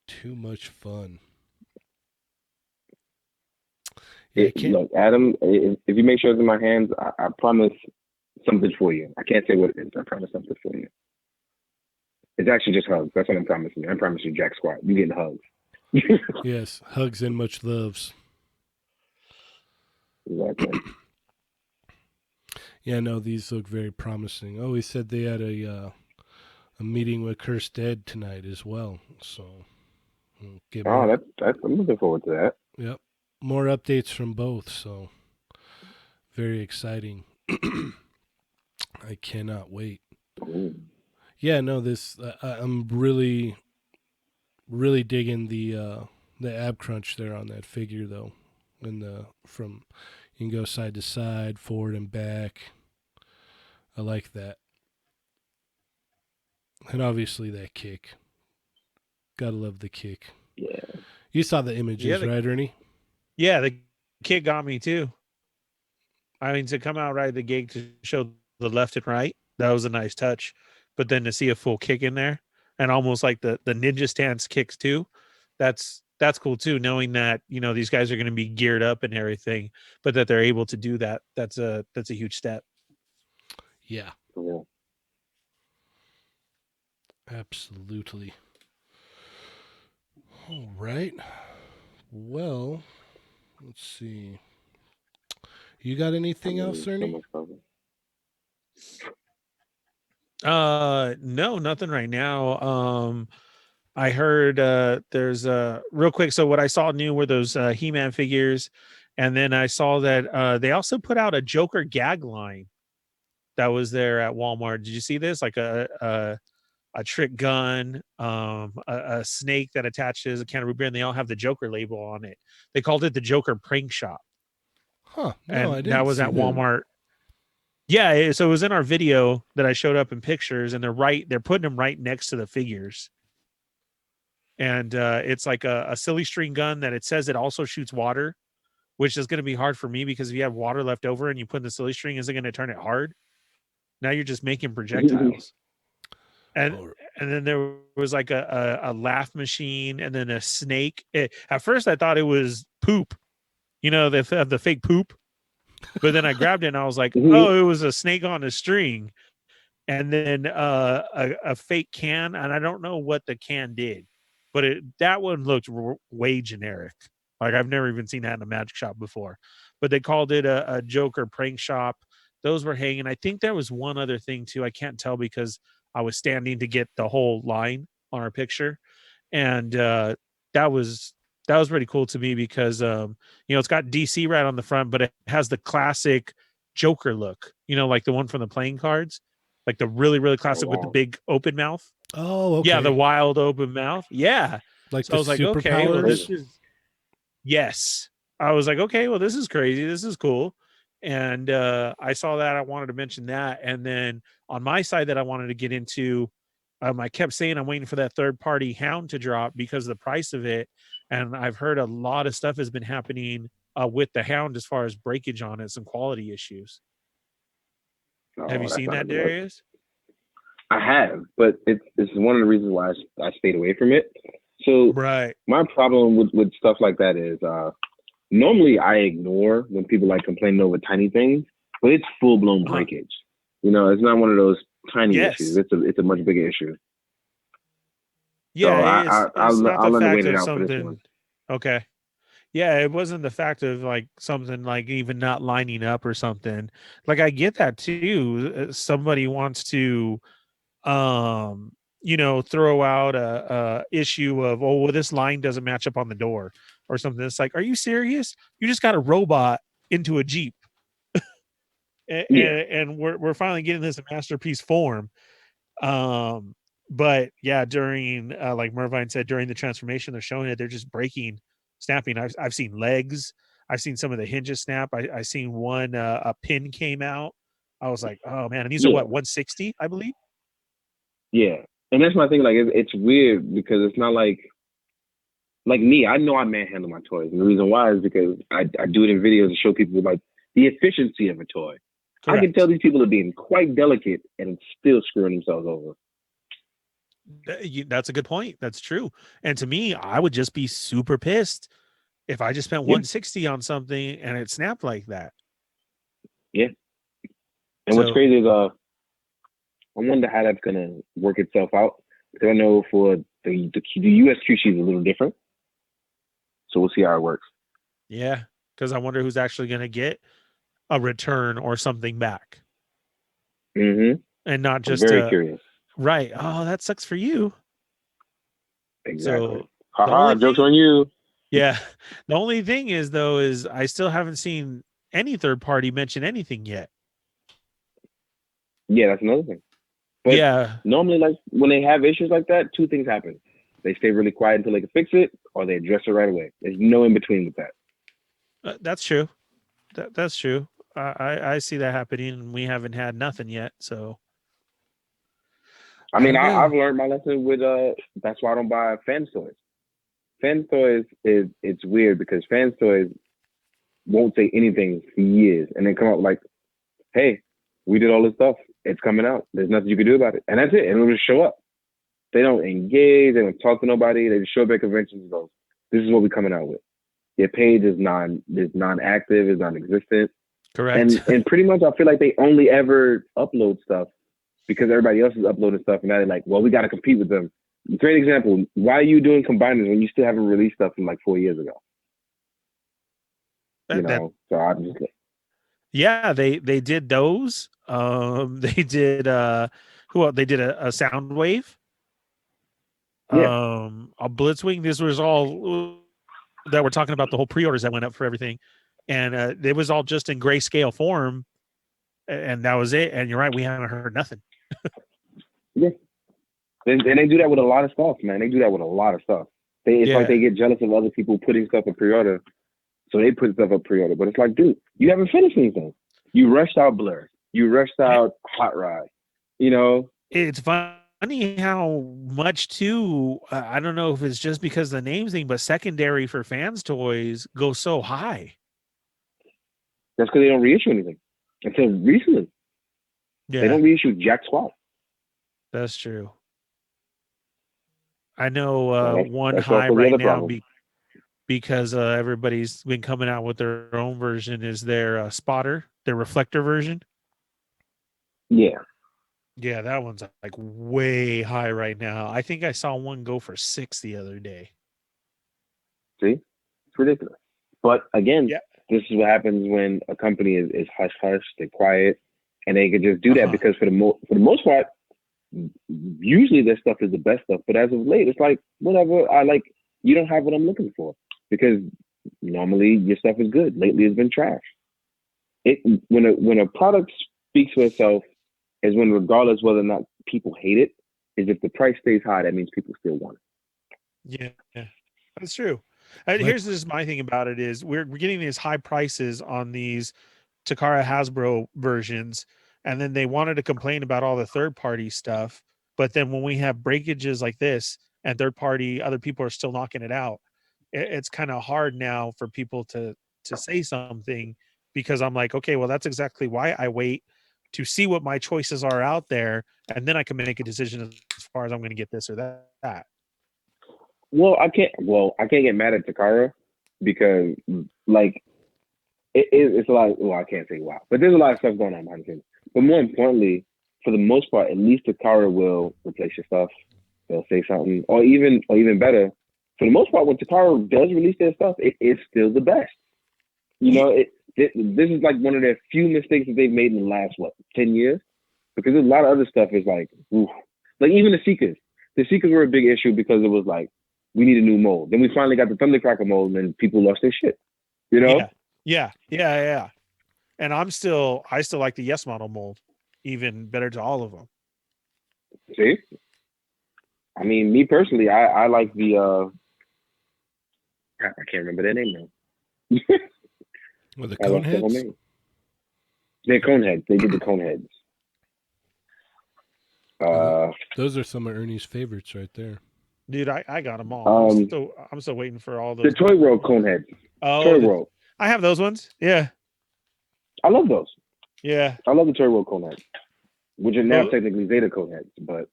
Too much fun. Yeah, Look, Adam, if you make sure it's in my hands, I promise something for you. I can't say what it is. I promise something for you. It's actually just hugs. That's what I'm promising you. I promise you, Jack Squat. You getting hugs. Yes, hugs and much loves. Exactly. Yeah, no, these look very promising. Oh, he said they had a meeting with Cursed Dead tonight as well. So, I'm looking forward to that. Yep, more updates from both. So, very exciting. I cannot wait. Ooh. Yeah, no, this I'm really digging the ab crunch there on that figure though, and the from you can go side to side, forward and back. I like that, and obviously that kick. Gotta love the kick. Yeah. You saw the images, right, Ernie? Yeah, the kid got me too. I mean, to come out right at the gate to show the left and right, that was a nice touch. But then to see a full kick in there and almost like the ninja stance kicks too, that's cool too. Knowing that these guys are going to be geared up and everything, but that they're able to do that, that's a huge step. Yeah, Yeah. absolutely. All right. Well, let's see. You got anything else, Ernie? No, nothing right now. I heard there's real quick. So what I saw new were those He-Man figures, and then I saw that they also put out a Joker gag line that was there at Walmart. Did you see this? Like a trick gun, a snake that attaches a can of root beer, and they all have the Joker label on it. They called it the Joker Prank Shop. Huh? No, And I didn't. That was see at that. Walmart. Yeah, so it was in our video that I showed up in pictures, and they're putting them right next to the figures. And it's like a silly string gun that it says it also shoots water, which is going to be hard for me because if you have water left over and you put in the silly string, is it going to turn it hard? Now you're just making projectiles. And then there was like a laugh machine, and then a snake. At first, I thought it was poop. They have the fake poop. But then I grabbed it and I was like, oh, it was a snake on a string. And then a fake can, and I don't know what the can did, but that one looked way generic. Like I've never even seen that in a magic shop before. But they called it a Joker Prank Shop. Those were hanging. I think there was one other thing too. I can't tell because I was standing to get the whole line on our picture, and that was pretty cool to me because it's got DC right on the front, but it has the classic Joker look. Like the one from the playing cards. Like the really, really classic with the big open mouth. Oh, okay. Yeah, the wild open mouth. Yeah. Like so I was like, okay, well, this is yes. I was like, okay, well, this is crazy. This is cool. And I saw that. I wanted to mention that. And then on my side that I wanted to get into, I kept saying I'm waiting for that third-party Hound to drop because of the price of it. And I've heard a lot of stuff has been happening with the Hound as far as breakage on it, some quality issues. Have you seen that, Darius? I have, but it's one of the reasons why I stayed away from it. So right. My problem with stuff like that is normally I ignore when people like complaining over tiny things, but it's full blown breakage. It's not one of those tiny issues. It's a much bigger issue. Yeah, so I'll not I'll the fact wait it of out for this something. one. Okay. Yeah, it wasn't the fact of like something like even not lining up or something. Like I get that too. Somebody wants to throw out a issue of, oh, well, this line doesn't match up on the door or something. It's like, are you serious? You just got a robot into a Jeep. And we're finally getting this in masterpiece form. But yeah, during like Mervine said, during the transformation, they're showing it, they're just breaking, snapping. I've seen legs. I've seen some of the hinges snap. I seen one a pin came out. I was like, oh man, and these are what, 160, I believe. Yeah, and that's my thing. Like it's weird because it's not like me. I know I manhandle my toys, and the reason why is because I do it in videos to show people like the efficiency of a toy. Correct. I can tell these people are being quite delicate and still screwing themselves over. That's a good point. That's true. And to me, I would just be super pissed if I just spent 160 on something and it snapped like that. Yeah. And what's crazy is I wonder how that's gonna work itself out. Because I know for the US QC is a little different. So we'll see how it works. Yeah. Because I wonder who's actually gonna get a return or something back. Mm-hmm. And not just I'm very curious. Right. Oh, that sucks for you. Exactly. So jokes on you. Yeah. The only thing is though, is I still haven't seen any third party mention anything yet. Yeah, that's another thing. But Yeah, normally, like when they have issues like that, two things happen: they stay really quiet until they can fix it, or they address it right away. There's no in between with that. that's true. That's true. I see that happening, and we haven't had nothing yet. So I I mean, don't I've know. learned my lesson with That's why I don't buy fan toys. Fan toys is it's weird because fan toys won't say anything for years, and then come out like, "Hey, we did all this stuff. It's coming out. There's nothing you can do about it," and that's it. And it'll just show up. They don't engage. They don't talk to nobody. They just show up at conventions and go, "This is what we're coming out with." Their page is non-active, is non-existent, Correct. and pretty much I feel like they only ever upload stuff because everybody else is uploading stuff, and now they're like, well, we got to compete with them. Great example. Why are you doing combiners when you still haven't released stuff from like 4 years ago? That So I'm just like, yeah, they did those. They did who else? They did a sound wave. yeah, A Blitzwing. This was all that we're talking about the whole pre-orders that went up for everything, and it was all just in grayscale form, and that was it. And you're right, we haven't heard nothing. yeah. And they do that with a lot of stuff, man. They do that with a lot of stuff. It's like Yeah, they get jealous of other people putting stuff in pre-order, so they put stuff up pre-order. But it's like, dude, you haven't finished anything. You rushed out Blur. You rushed yeah. out Hot Rod. You know, It's funny how much too. I don't know if it's just because the name thing, but secondary for fans toys go so high. that's because they don't reissue anything. Until recently, they Yeah, don't reissue jack squat. that's true. I know So one that's high also the right other now problem. because everybody's been coming out with their own version is their spotter, their reflector version. Yeah. Yeah, that one's like way high right now. I think I saw one go for 6 the other day. See, it's ridiculous. But again, Yeah. this is what happens when a company is hush hush, they're quiet, and they can just do that Uh-huh. because for the most part, usually their stuff is the best stuff. But as of late, it's like whatever. I like you don't have what I'm looking for because normally your stuff is good. Lately, it's been trash. It when a product speaks for itself is when regardless whether or not people hate it, is if the price stays high, that means people still want Yeah, that's true. Like, Here's just my thing about it is we're getting these high prices on these Takara Hasbro versions, and then they wanted to complain about all the third party stuff. But then when we have breakages like this and third party, other people are still knocking it out. It's kind of hard now for people to say something because I'm like, okay, well, that's exactly why I wait to see what my choices are out there, and then I can make a decision as far as I'm going to get this or that. Well, I can't get mad at Takara because like it's a lot. Well, I can't say wow, but there's a lot of stuff going on behind the scenes. But more importantly, for the most part, at least Takara will replace your stuff. They'll say something, or even better. For the most part, when Takara does release their stuff, it is still the best. You know, this is like one of their few mistakes that they've made in the last 10 years, because a lot of other stuff is like, oof. Like even the Seekers. The Seekers were a big issue because it was like we need a new mold. Then we finally got the Thundercracker mold, and then people lost their shit. You know? Yeah. And I still like the Yes model mold even better to all of them. See? I mean, me personally, I like the I can't remember their name now. well, the I lost their whole Coneheads. name. They're Coneheads. They did the Coneheads. Those are some of Ernie's favorites right there. Dude, I got them all. Um, I'm still waiting for all the those. Toy World Coneheads. Oh, Toy World. I have those ones. Yeah. I love those. Yeah. I love the Toy World Coneheads, which are now Those, technically Zeta Coneheads, but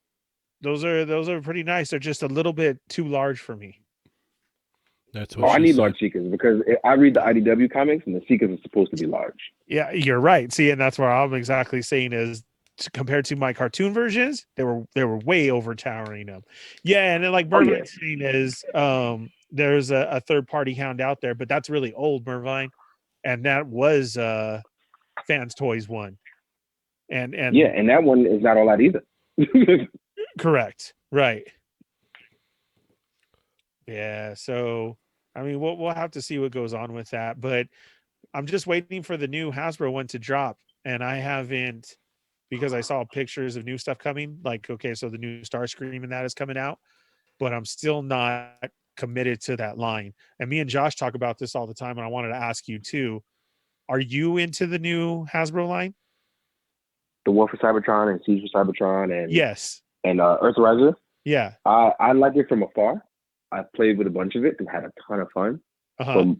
those are pretty nice. They're just a little bit too large for me. That's what I she need said. large Seekers because I read the IDW comics and the Seekers are supposed to be large. Yeah, you're right. See, and that's where I'm exactly saying is compared to my cartoon versions, they were way overtowering them. Yeah, and then like Mervine's saying is there's a third party hound out there, but that's really old Mervine, and that was Fans Toys one. And Yeah, and that one is not all that either. correct. Right. Yeah, so I mean we'll have to see what goes on with that, but I'm just waiting for the new Hasbro one to drop, and I haven't because I saw pictures of new stuff coming. Like, okay, so the new Starscream and that is coming out, but I'm still not committed to that line. And me and Josh talk about this all the time, and I wanted to ask you too. Are you into the new Hasbro line? The War for Cybertron and Siege for Cybertron Yes. and Earthriser. Yeah. I like it from afar. I played with a bunch of it and had a ton of fun. Uh-huh.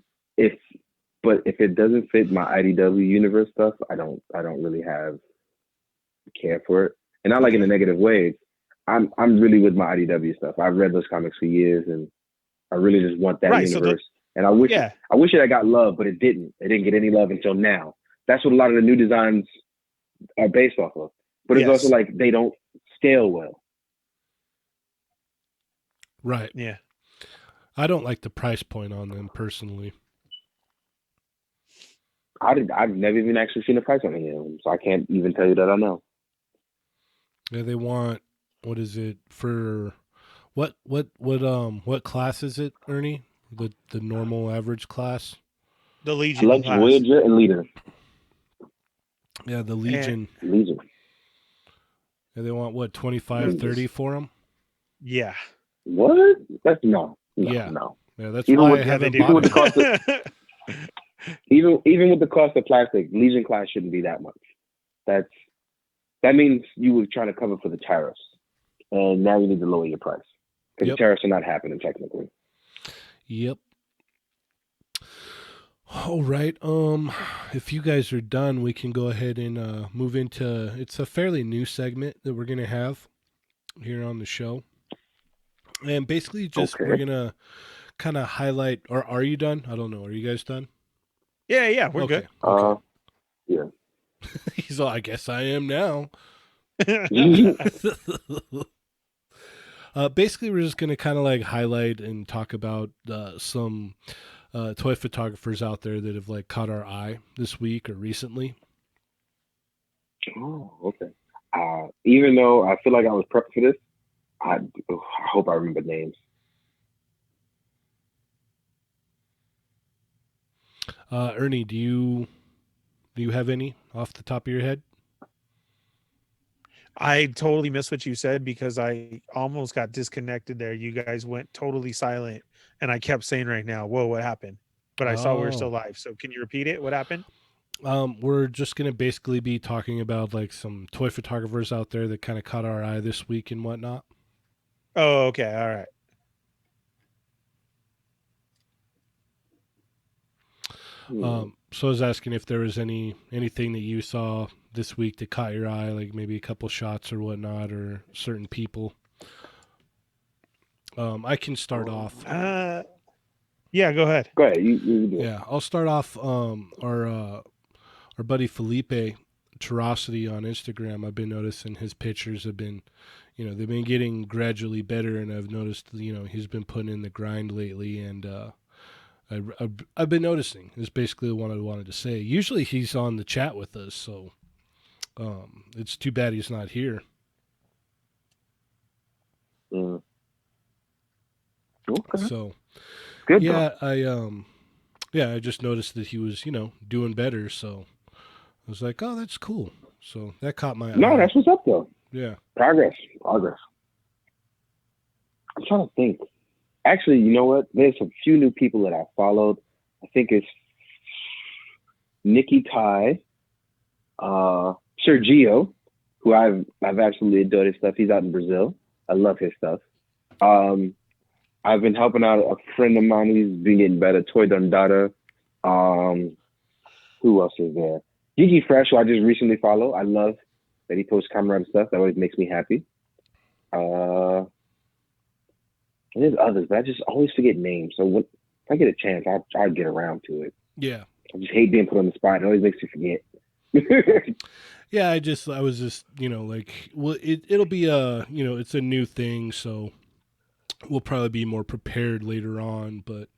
But if it doesn't fit my IDW universe stuff, I don't really care for it. And not like in a negative way. I'm really with my IDW stuff. I've read those comics for years, and I really just want that universe. And I wish it had got love, but it didn't. It didn't get any love until now. That's what a lot of the new designs are based off of. But it's also like they don't scale well. Right. Yeah. I don't like the price point on them personally. I've never even actually seen a price on any of them, so I can't even tell you that I know. Yeah, they want, what is it for? What class is it, Ernie? The normal average class? The Legion Lux, class. Voyager, and Leader. Yeah, the Legion. Legion. Yeah, they want what, 25, 30 for them? Yeah. What? That's no. Yeah, that's even why with, I haven't even with the bought cost of, even with the cost of plastic, Legion class shouldn't be that much. That means you were trying to cover for the tariffs, and now you need to lower your price because the tariffs are not happening technically. Yep. All right. If you guys are done, we can go ahead and move into. It's a fairly new segment that we're gonna have here on the show, and basically just we're gonna kind of highlight. Or are you done? I don't know. Are you guys done? Yeah, we're good. Okay. Yeah. He's all, I guess I am now. Basically, we're just going to kind of like highlight and talk about some toy photographers out there that have like caught our eye this week or recently. Oh, okay. Even though I feel like I was prepped for this, I hope I remember names. Ernie, do you have any off the top of your head? I totally missed what you said because I almost got disconnected there. You guys went totally silent, and I kept saying right now, whoa, what happened? But I saw we were still live. So can you repeat it? What happened? We're just going to basically be talking about like some toy photographers out there that kind of caught our eye this week and whatnot. Oh, okay. All right. So I was asking if there was anything that you saw this week that caught your eye, like maybe a couple shots or whatnot, or certain people. I can start off. Yeah, go ahead. Go ahead. You do it. Yeah, I'll start off. Our buddy Felipe Terosity on Instagram. I've been noticing his pictures have been, they've been getting gradually better, and I've noticed, he's been putting in the grind lately, and I've been noticing. Is basically what I wanted to say. Usually he's on the chat with us, so it's too bad he's not here. Okay. So good. Yeah, I just noticed that he was, doing better. So I was like, oh, that's cool. So that caught my eye. No, that's what's up though. Yeah. Progress. I'm trying to think. Actually, you know what? There's a few new people that I followed. I think it's Nikki Tai, Sergio, who I've absolutely adored his stuff. He's out in Brazil. I love his stuff. I've been helping out a friend of mine who's been getting better, Toy Dundada. Who else is there? Gigi Fresh, who I just recently followed. I love that he posts Comrade stuff. That always makes me happy. And there's others, but I just always forget names. So if I get a chance, I'll get around to it. Yeah. I just hate being put on the spot. It always makes you forget. Yeah, I was just, well, it'll be it's a new thing, so we'll probably be more prepared later on, but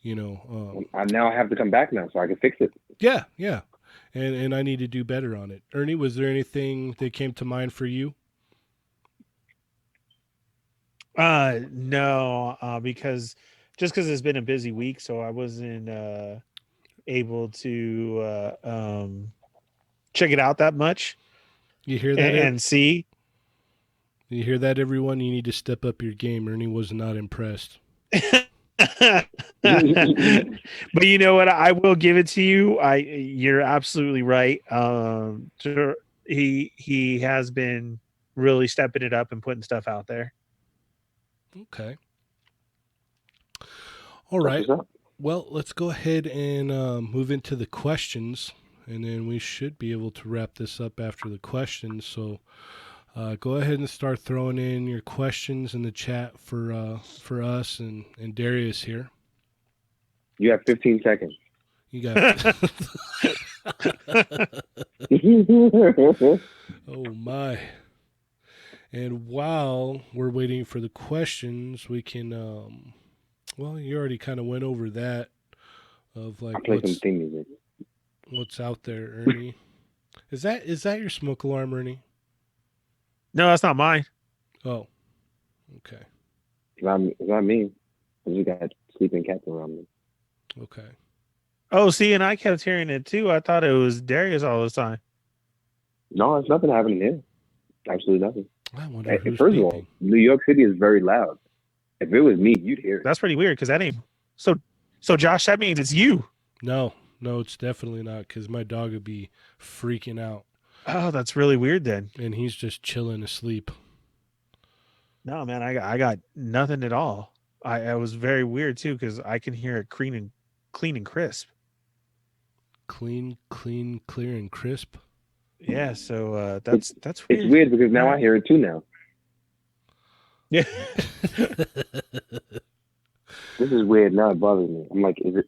I now have to come back now so I can fix it. Yeah. And I need to do better on it. Ernie, was there anything that came to mind for you? No, because it's been a busy week, so I wasn't able to check it out that much. You hear that? And see, You hear that, everyone? You need to step up your game. Ernie was not impressed. but you know what? I will give it to you. You're absolutely right. He has been really stepping it up and putting stuff out there. Okay. All right. Well, let's go ahead and move into the questions, and then we should be able to wrap this up after the questions. So go ahead and start throwing in your questions in the chat for us and Darius here. You have 15 seconds. You got. Oh my. And while we're waiting for the questions, we can well, you already kind of went over that of like play some theme music. What's out there, Ernie. Is that your smoke alarm, Ernie? No, that's not mine. Oh. Okay. It's not me. I just got sleeping cats around me. Okay. Oh, see, and I kept hearing it too. I thought it was Darius all the time. No, it's nothing happening here. Absolutely nothing. I wonder who's First beeping. of all, New York City is very loud. If it was me, you'd hear it. That's pretty weird because that ain't so. So Josh, that means it's you. No, it's definitely not because my dog would be freaking out. Oh, that's really weird then. And he's just chilling asleep. No, man, I got nothing at all. I was very weird too because I can hear it clean and crisp. Clean, clear, and crisp. Yeah, so that's weird. It's weird because now I hear it too now. Yeah. This is weird. Now it bothers me. I'm like, is it?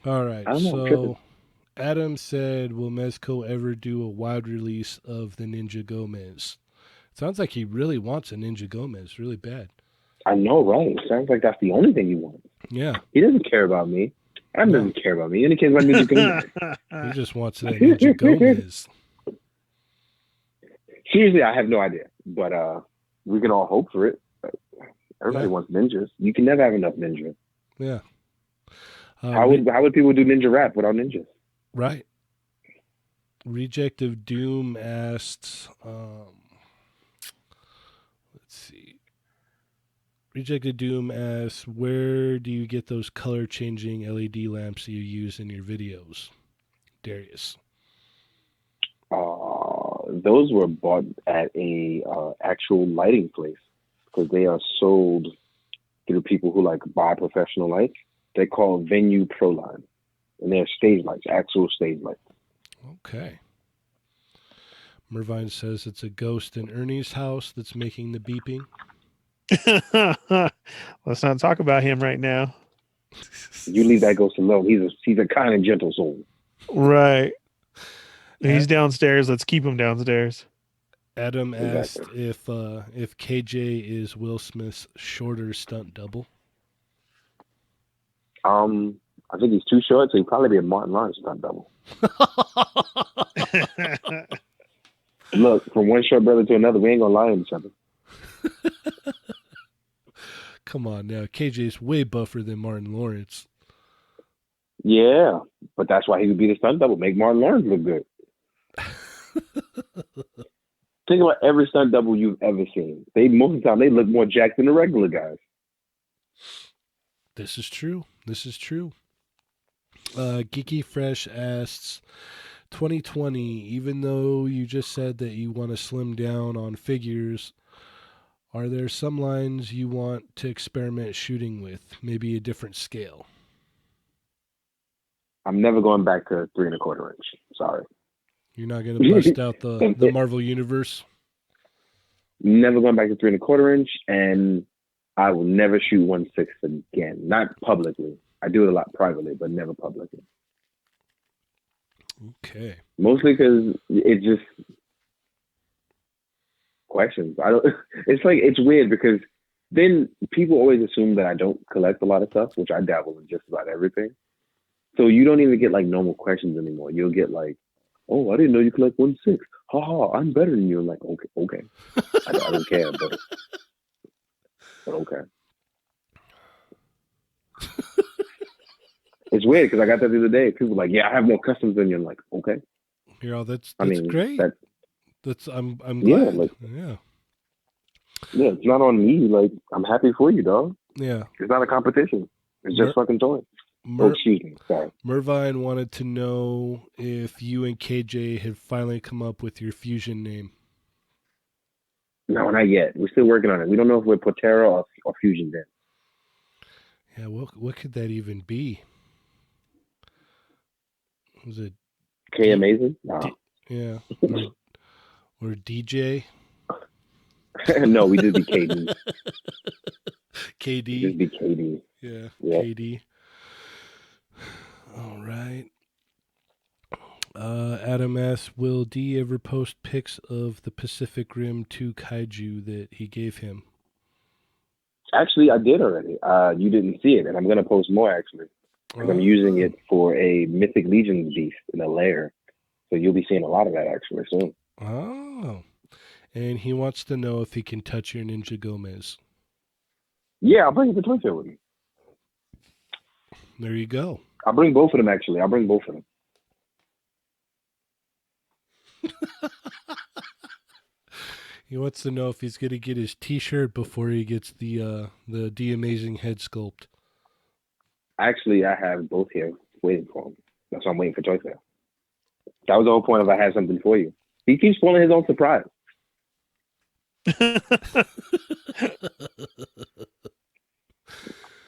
All right. I don't know, So Adam said, will Mezco ever do a wide release of the Ninja Gomez? Sounds like he really wants a Ninja Gomez really bad. I know, right? It sounds like that's the only thing he wants. Yeah. He doesn't care about me. Adam doesn't care about me. He only cares about Ninja Gomez. He just wants that Ninja Gomez. Seriously, I have no idea. But we can all hope for it. Everybody wants ninjas. You can never have enough ninja. Yeah. How would people do ninja rap without ninjas? Right. Reject of Doom asked, let's see. Reject of Doom asks, where do you get those color changing LED lamps you use in your videos? Darius. Those were bought at a actual lighting place because they are sold through people who like buy professional lights. They're called Venue Proline, and they're stage lights, actual stage lights. Okay. Mervine says it's a ghost in Ernie's house that's making the beeping. Let's not talk about him right now. You leave that ghost alone. He's a kind and gentle soul. Right. He's downstairs. Let's keep him downstairs. Adam asked if KJ is Will Smith's shorter stunt double. I think he's too short, so he'd probably be a Martin Lawrence stunt double. Look, from one short brother to another, we ain't gonna lie to each other. Come on now, KJ's way buffer than Martin Lawrence. Yeah, but that's why he would be the stunt double. Make Martin Lawrence look good. Think about every stunt double you've ever seen. Most of the time they look more jacked than the regular guys. This is true. Geeky Fresh asks, 2020, even though you just said that you want to slim down on figures, are there some lines you want to experiment shooting with? Maybe a different scale? I'm never going back to 3 1/4 inch. Sorry. You're not going to bust out the Marvel Universe? Never going back to 3 1/4 inch, and I will never shoot 1/6 again. Not publicly. I do it a lot privately, but never publicly. Okay. Mostly because it just questions. It's like, it's weird because then people always assume that I don't collect a lot of stuff, which I dabble in just about everything. So you don't even get like normal questions anymore. You'll get like, oh, I didn't know you collect 1/6. Ha ha, I'm better than you. I'm like, okay. I don't care, but okay. It's weird because I got that the other day. People were like, yeah, I have more customs than you. I'm like, okay. You know, that's I mean, great. that I'm yeah, glad. like Yeah. yeah, it's not on me. Like I'm happy for you, dog. Yeah. It's not a competition. It's Mer- just fucking toys. Oh, Mer- excuse me. Sorry. Mervine wanted to know if you and KJ had finally come up with your fusion name. No, not yet. We're still working on it. We don't know if we're Potera or Fusion Den. Yeah, what could that even be? Was it K Amazing? No. yeah, or DJ? No, we just be KD. We KD? just be KD. Yeah, Yeah. KD. All right. Adam asks, will D ever post pics of the Pacific Rim 2 kaiju that he gave him? Actually, I did already. You didn't see it, and I'm gonna post more actually. Because I'm using it for a Mythic Legions beast in a lair. So you'll be seeing a lot of that actually soon. Oh. And he wants to know if he can touch your Ninja Gomez. Yeah, I'll bring the Twin Tail with me. There you go. I'll bring both of them actually. I'll bring both of them. He wants to know if he's going to get his T-shirt before he gets the D Amazing head sculpt. Actually, I have both here waiting for him. That's why I'm waiting for Choice Tail. That was the whole point of I had something for you. He keeps spoiling his own surprise.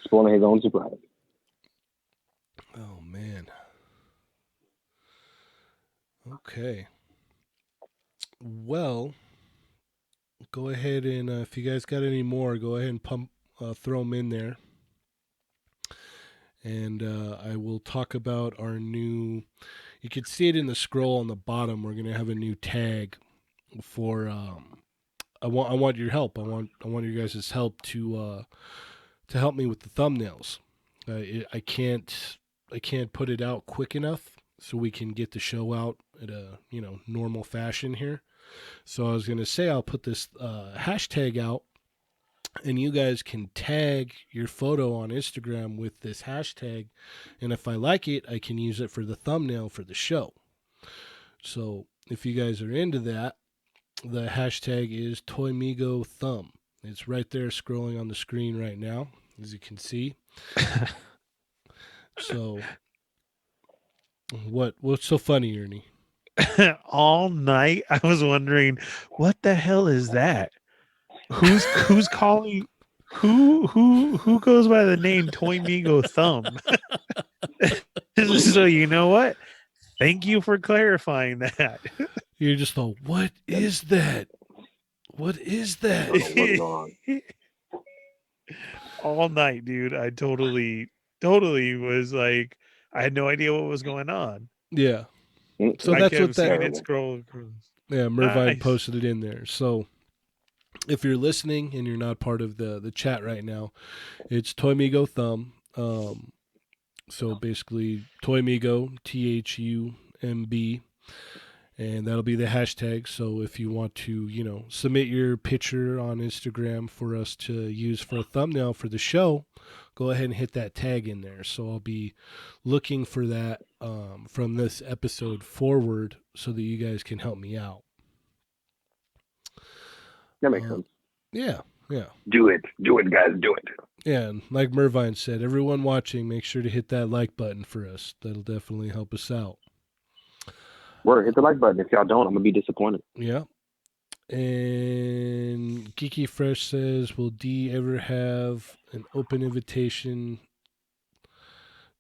Spoiling his own surprise. Oh man. Okay. Well, go ahead and if you guys got any more, go ahead and throw them in there. And I will talk about our new. You can see it in the scroll on the bottom. We're gonna have a new tag for. I want your help. I want your guys' help to help me with the thumbnails. I can't put it out quick enough so we can get the show out at a normal fashion here. So I was gonna say I'll put this hashtag out, and you guys can tag your photo on Instagram with this hashtag, and if I like it, I can use it for the thumbnail for the show. So if you guys are into that, the hashtag is ToyMigoThumb. It's right there scrolling on the screen right now, as you can see. So what's so funny, Ernie? All night I was wondering, what the hell is that? Who's calling who goes by the name Toy Migo Thumb? So you know what? Thank you for clarifying that. You're just like, what is that? What is that? What's going on? All night, dude. I totally was like, I had no idea what was going on. Yeah. So I that's kept what seeing that. it scroll. Yeah, Mervine Nice. posted it in there. So if you're listening and you're not part of the chat right now, it's Toymigo Thumb. So basically, Toymigo, THUMB, and that'll be the hashtag. So if you want to, submit your picture on Instagram for us to use for a thumbnail for the show, go ahead and hit that tag in there. So I'll be looking for that from this episode forward so that you guys can help me out. That makes sense. Yeah. Do it, guys. Do it. Yeah, and like Mervine said, everyone watching, make sure to hit that like button for us. That'll definitely help us out. Word, hit the like button. If y'all don't, I'm gonna be disappointed. Yeah. And Geeky Fresh says, will D ever have an open invitation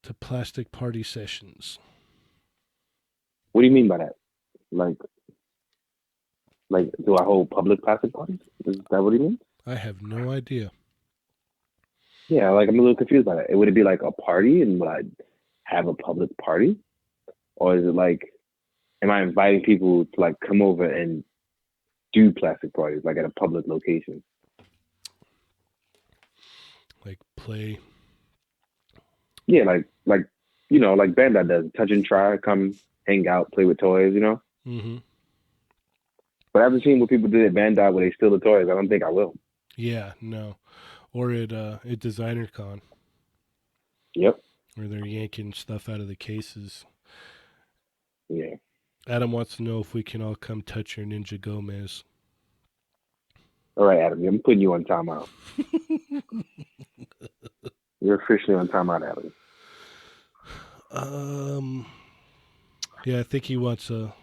to plastic party sessions? What do you mean by that? Like, do I hold public plastic parties? Is that what he means? I have no idea. Yeah, like I'm a little confused by that. Would it be like a party, and would I have a public party, or is it like, am I inviting people to like come over and do plastic parties like at a public location? Like play. Yeah, like like Bandai does. Touch and try, come hang out, play with toys. Mm-hmm. But after seeing what people did at Bandai where they steal the toys, I don't think I will. Yeah, no. Or at Designer Con. Yep. Where they're yanking stuff out of the cases. Yeah. Adam wants to know if we can all come touch your Ninja Gomez. All right, Adam, I'm putting you on timeout. You're officially on timeout, Adam. Yeah, I think he wants a.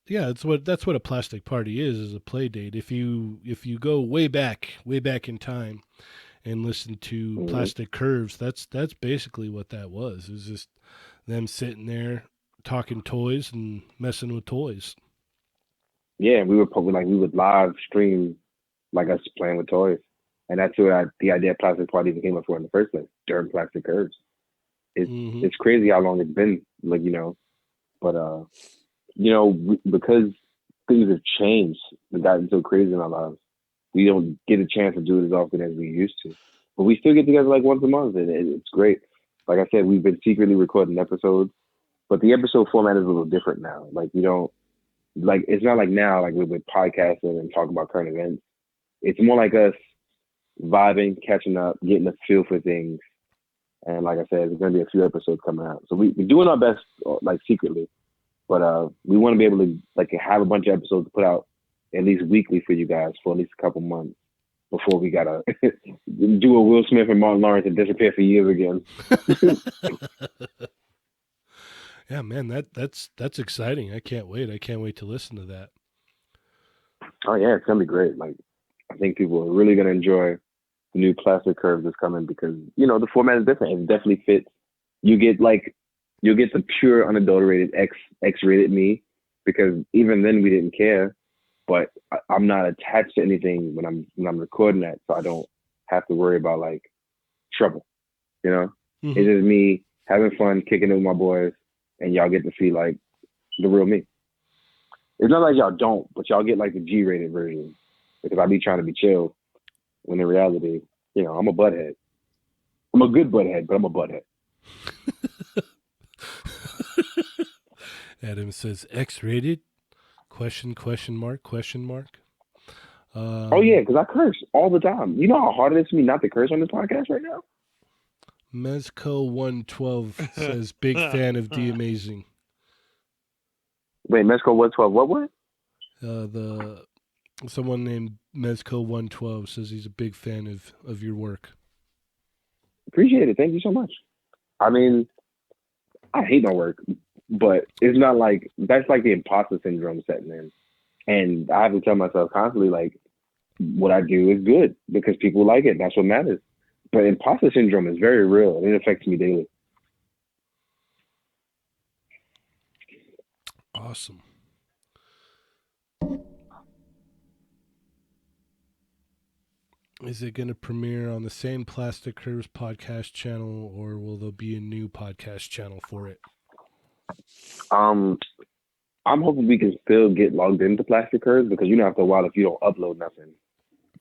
Yeah, that's what a plastic party is a play date. If you go way back in time, and listen to Plastic Curves, that's basically what that was. It was just them sitting there talking toys and messing with toys. Yeah, we would live stream like us playing with toys, and that's where the idea of Plastic Party even came up for in the first place. During Plastic Curves, it's crazy how long it's been. Like but because things have changed and gotten so crazy in our lives, we don't get a chance to do it as often as we used to. But we still get together like once a month, and it's great. Like I said, we've been secretly recording episodes, but the episode format is a little different now. Like we don't it's not like now like we're podcasting and talking about current events. It's more like us vibing, catching up, getting a feel for things. And like I said, there's gonna be a few episodes coming out. So we're doing our best, like secretly, but we want to be able to like have a bunch of episodes to put out at least weekly for you guys for at least a couple months before we gotta do a Will Smith and Martin Lawrence and disappear for years again. Yeah, man, that's exciting. I can't wait. I can't wait to listen to that. Oh yeah, it's gonna be great. Like I think people are really gonna enjoy the new Plastic Curves that's coming because the format is different. It definitely fits. You'll get the pure unadulterated X-rated me because even then we didn't care. But I'm not attached to anything when I'm recording that, so I don't have to worry about like trouble. It's just me having fun, kicking it with my boys, and y'all get to see like the real me. It's not like y'all don't, but y'all get like the G-rated version because I be trying to be chill when in reality, I'm a butthead. I'm a good butthead, but I'm a butthead. Adam says X-rated? Question mark? Oh yeah, because I curse all the time. You know how hard it is for me not to curse on this podcast right now? Mezco112 says big fan of The Amazing. Wait, Mezco112, what? Someone named Mezco112 says he's a big fan of your work. Appreciate it. Thank you so much. I mean, I hate my work, but it's not like that's like the imposter syndrome setting in. And I have to tell myself constantly, like, what I do is good because people like it. That's what matters. But imposter syndrome is very real. It affects me daily. Awesome. Is it going to premiere on the same Plastic Curves podcast channel, or will there be a new podcast channel for it? I'm hoping we can still get logged into Plastic Curves because after a while, if you don't upload nothing,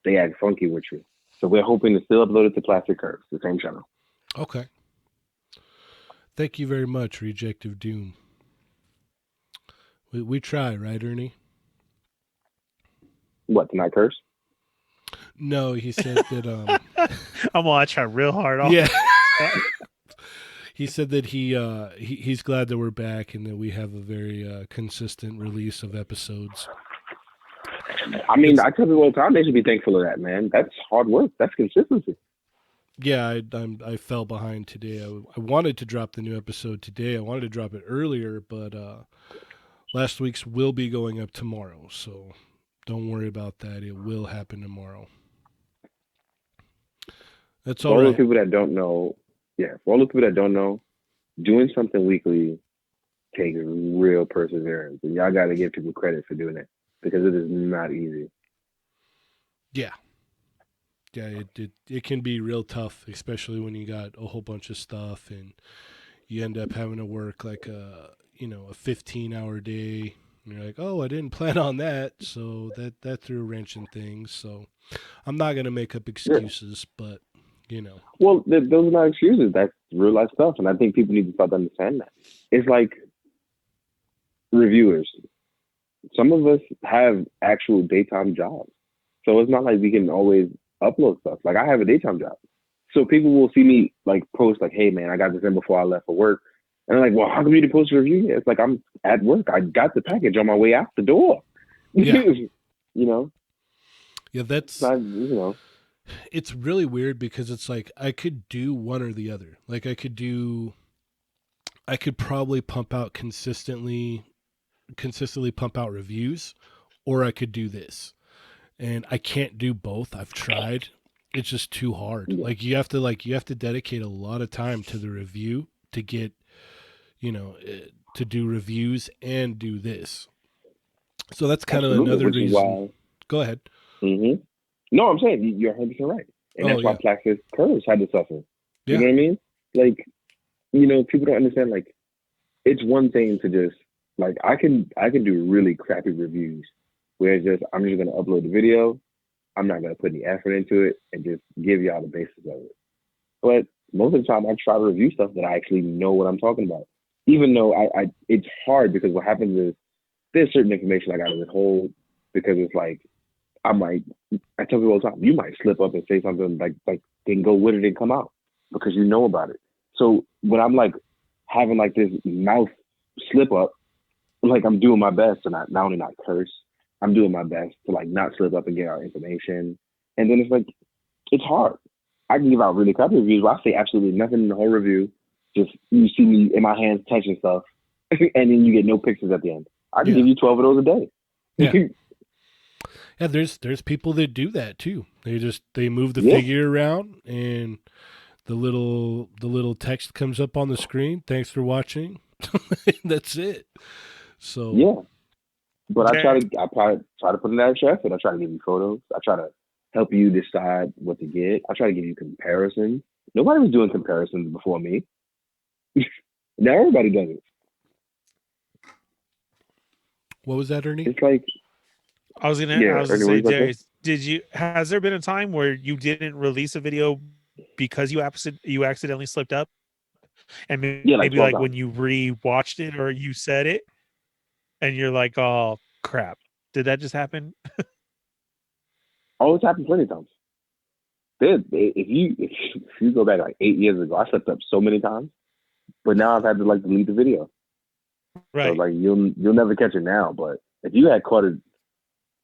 they act funky with you. So we're hoping to still upload it to Plastic Curves, the same channel. Okay. Thank you very much, Reject of Doom. We try, right, Ernie? What, to not curse? No, he said that. I'm gonna try real hard. Yeah. He said that he's glad that we're back and that we have a very consistent release of episodes. I mean, I tell people all the time they should be thankful of that, man. That's hard work. That's consistency. Yeah, I fell behind today. I wanted to drop the new episode today. I wanted to drop it earlier, but last week's will be going up tomorrow, so don't worry about that. It will happen tomorrow. That's all right. For all the people that don't know, doing something weekly takes real perseverance, and y'all got to give people credit for doing it because it is not easy. Yeah, it can be real tough, especially when you got a whole bunch of stuff and you end up having to work like a 15-hour day. And you're like, oh, I didn't plan on that, so that threw a wrench in things. So I'm not gonna make up excuses, but Well, those are not excuses. That's real life stuff, and I think people need to start to understand that. It's like reviewers. Some of us have actual daytime jobs, so it's not like we can always upload stuff. Like I have a daytime job, so people will see me like post like, "Hey, man, I got this in before I left for work," And I'm like, well, how come you didn't post a review yet? It's like, I'm at work. I got the package on my way out the door. Yeah. You know, Yeah, it's not, you know, it's really weird because it's like I could do one or the other. Like I could probably consistently pump out reviews, or I could do this. And I can't do both. I've tried. It's just too hard. yeah, You have to dedicate a lot of time to the review to get, to do reviews and do this. So that's kind of absolutely. another Which is reason. why, Go ahead. hmm no, I'm saying you're 100% right. And Oh that's why yeah. Plaxic Curves had to suffer. You Yeah. know what I mean? Like, people don't understand, like, it's one thing to just, like, I can do really crappy reviews where it's just, I'm just going to upload the video. I'm not going to put any effort into it and just give y'all the basics of it. But most of the time, I try to review stuff that I actually know what I'm talking about. Even though it's hard because what happens is there's certain information I got to withhold because it's like I tell people all the time, you might slip up and say something like didn't go with it and come out because you know about it. So when I'm like having like this mouth slip up, like I'm doing my best to not only not curse, I'm doing my best to like not slip up and get our information. And then it's like it's hard. I can give out really crappy reviews where I say absolutely nothing in the whole review. Just you see me in my hands touching stuff, and then you get no pictures at the end. I can Yeah. give you 12 of those a day. Yeah. Yeah, there's people that do that too. They move the Yeah. figure around and the little text comes up on the screen. Thanks for watching. That's it. So Yeah. But I Okay. try to put in that extra effort. I try to give you photos. I try to help you decide what to get. I try to give you comparisons. Nobody was doing comparisons before me. Now everybody does it. what was that, Ernie? It's like, I was gonna yeah, Ernie, what say, you about to say? Darius, has there been a time where you didn't release a video because you accidentally slipped up? And Yeah, like maybe 12 like when times. you re-watched it or you said it and you're like, oh crap. Did that just happen? Oh, it's happened plenty of times. If you go back like 8 years ago, I slipped up so many times, but now I've had to like delete the video. So Right. like you'll never catch it now. But if you had caught it,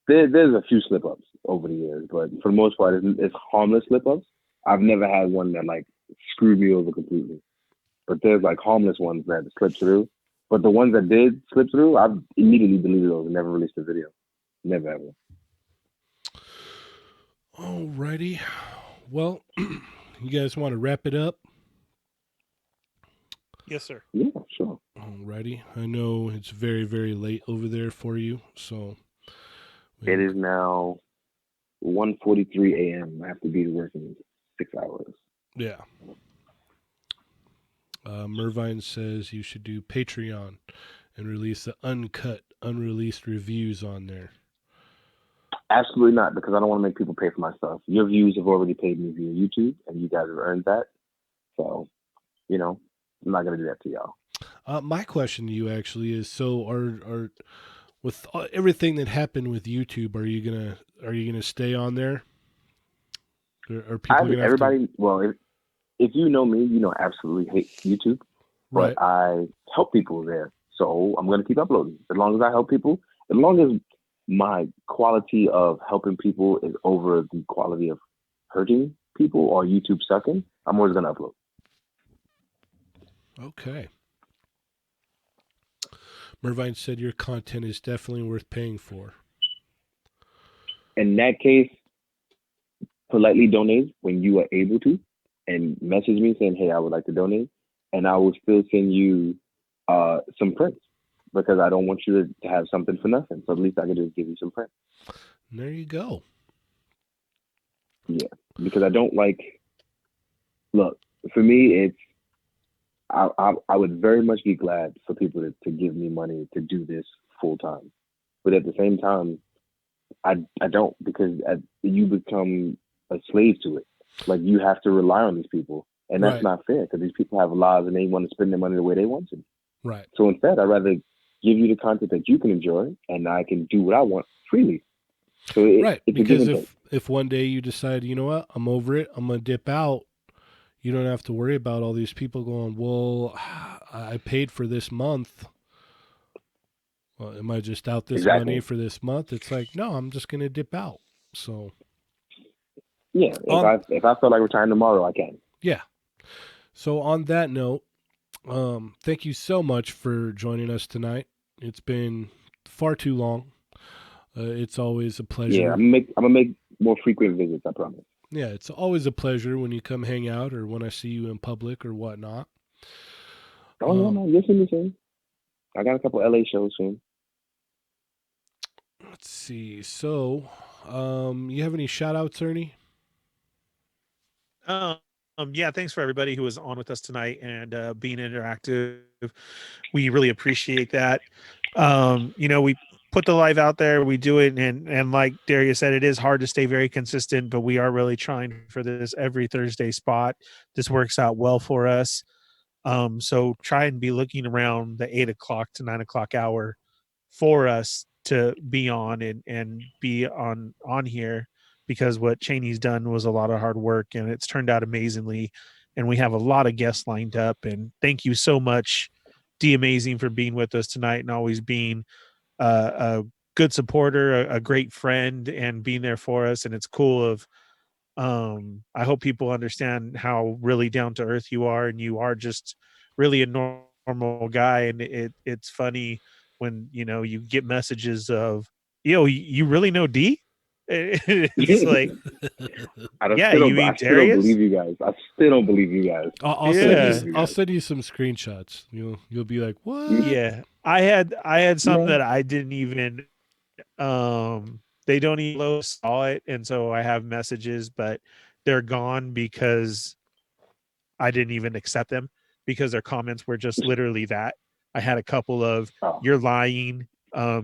there's a few slip ups over the years, but for the most part, it's harmless slip ups. I've never had one that like screwed me over completely. But there's like harmless ones that slip through. But the ones that did slip through, I've immediately deleted those and never released the video. Never ever. Alrighty. Well, you guys want to wrap it up? Yes, sir. Yeah, sure. Alrighty. I know it's very, very late over there for you, so It is now 1:43 a.m. I have to be to work in 6 hours. yeah. Mervine says you should do Patreon and release the uncut, unreleased reviews on there. Absolutely not, because I don't want to make people pay for my stuff. Your views have already paid me via YouTube, and you guys have earned that. So, I'm not gonna do that to y'all. My question to you actually is: so, are with everything that happened with YouTube, are you gonna stay on there? Are people gonna have to? Well, if you know me, I absolutely hate YouTube, but Right. I help people there. So I'm gonna keep uploading as long as I help people. As long as my quality of helping people is over the quality of hurting people or YouTube sucking, I'm always gonna upload. Okay. Mervine said your content is definitely worth paying for. In that case, politely donate when you are able to, and message me saying, "Hey, I would like to donate," and I will still send you some prints because I don't want you to have something for nothing. So at least I can just give you some prints. There you go. Yeah, because I don't like. Look, for me, it's I would very much be glad for people to give me money to do this full time, but at the same time, I don't because you become a slave to it. Like you have to rely on these people, and that's Right. not fair because these people have lives and they want to spend their money the way they want to. Right. So instead, I'd rather give you the content that you can enjoy, and I can do what I want freely. So Right. it's a give Because and take. if one day you decide, you know what, I'm over it, I'm gonna dip out, you don't have to worry about all these people going, well, I paid for this month. Well, am I just out this Exactly. money for this month? It's like, no, I'm just going to dip out. So, Yeah, on, if I feel like retiring tomorrow, I can. yeah. So on that note, thank you so much for joining us tonight. It's been far too long. It's always a Yeah, pleasure. I'm gonna make more frequent visits. I promise. Yeah, it's always a pleasure when you come hang out or when I see you in public or whatnot. Oh yeah, man, you'll see me soon. I got a couple LA shows soon. Let's see. So, you have any shout outs, Ernie? Yeah, thanks for everybody who was on with us tonight and being interactive. We really appreciate that. We put the live out there, we do it, and like Darius said, it is hard to stay very consistent, but we are really trying for this every Thursday spot. This works out well for us. So try and be looking around the 8 o'clock to 9 o'clock hour for us to be on and be on here, because what Cheney's done was a lot of hard work and it's turned out amazingly. And we have a lot of guests lined up. And thank you so much, D Amazing, for being with us tonight and always being a good supporter, a great friend, and being there for us. And it's cool of I hope people understand how really down to earth you are, and you are just really a normal guy. And it's funny when you get messages of, you really know D. It's like, yeah, you mean I still don't Darius? believe you guys. I still don't believe you guys. I'll Yeah. send you some screenshots. You'll be like, what? Yeah, I had some Yeah. that I didn't even they don't even saw it, and so I have messages, but they're gone because I didn't even accept them, because their comments were just literally that. I had a couple of, Oh. you're lying,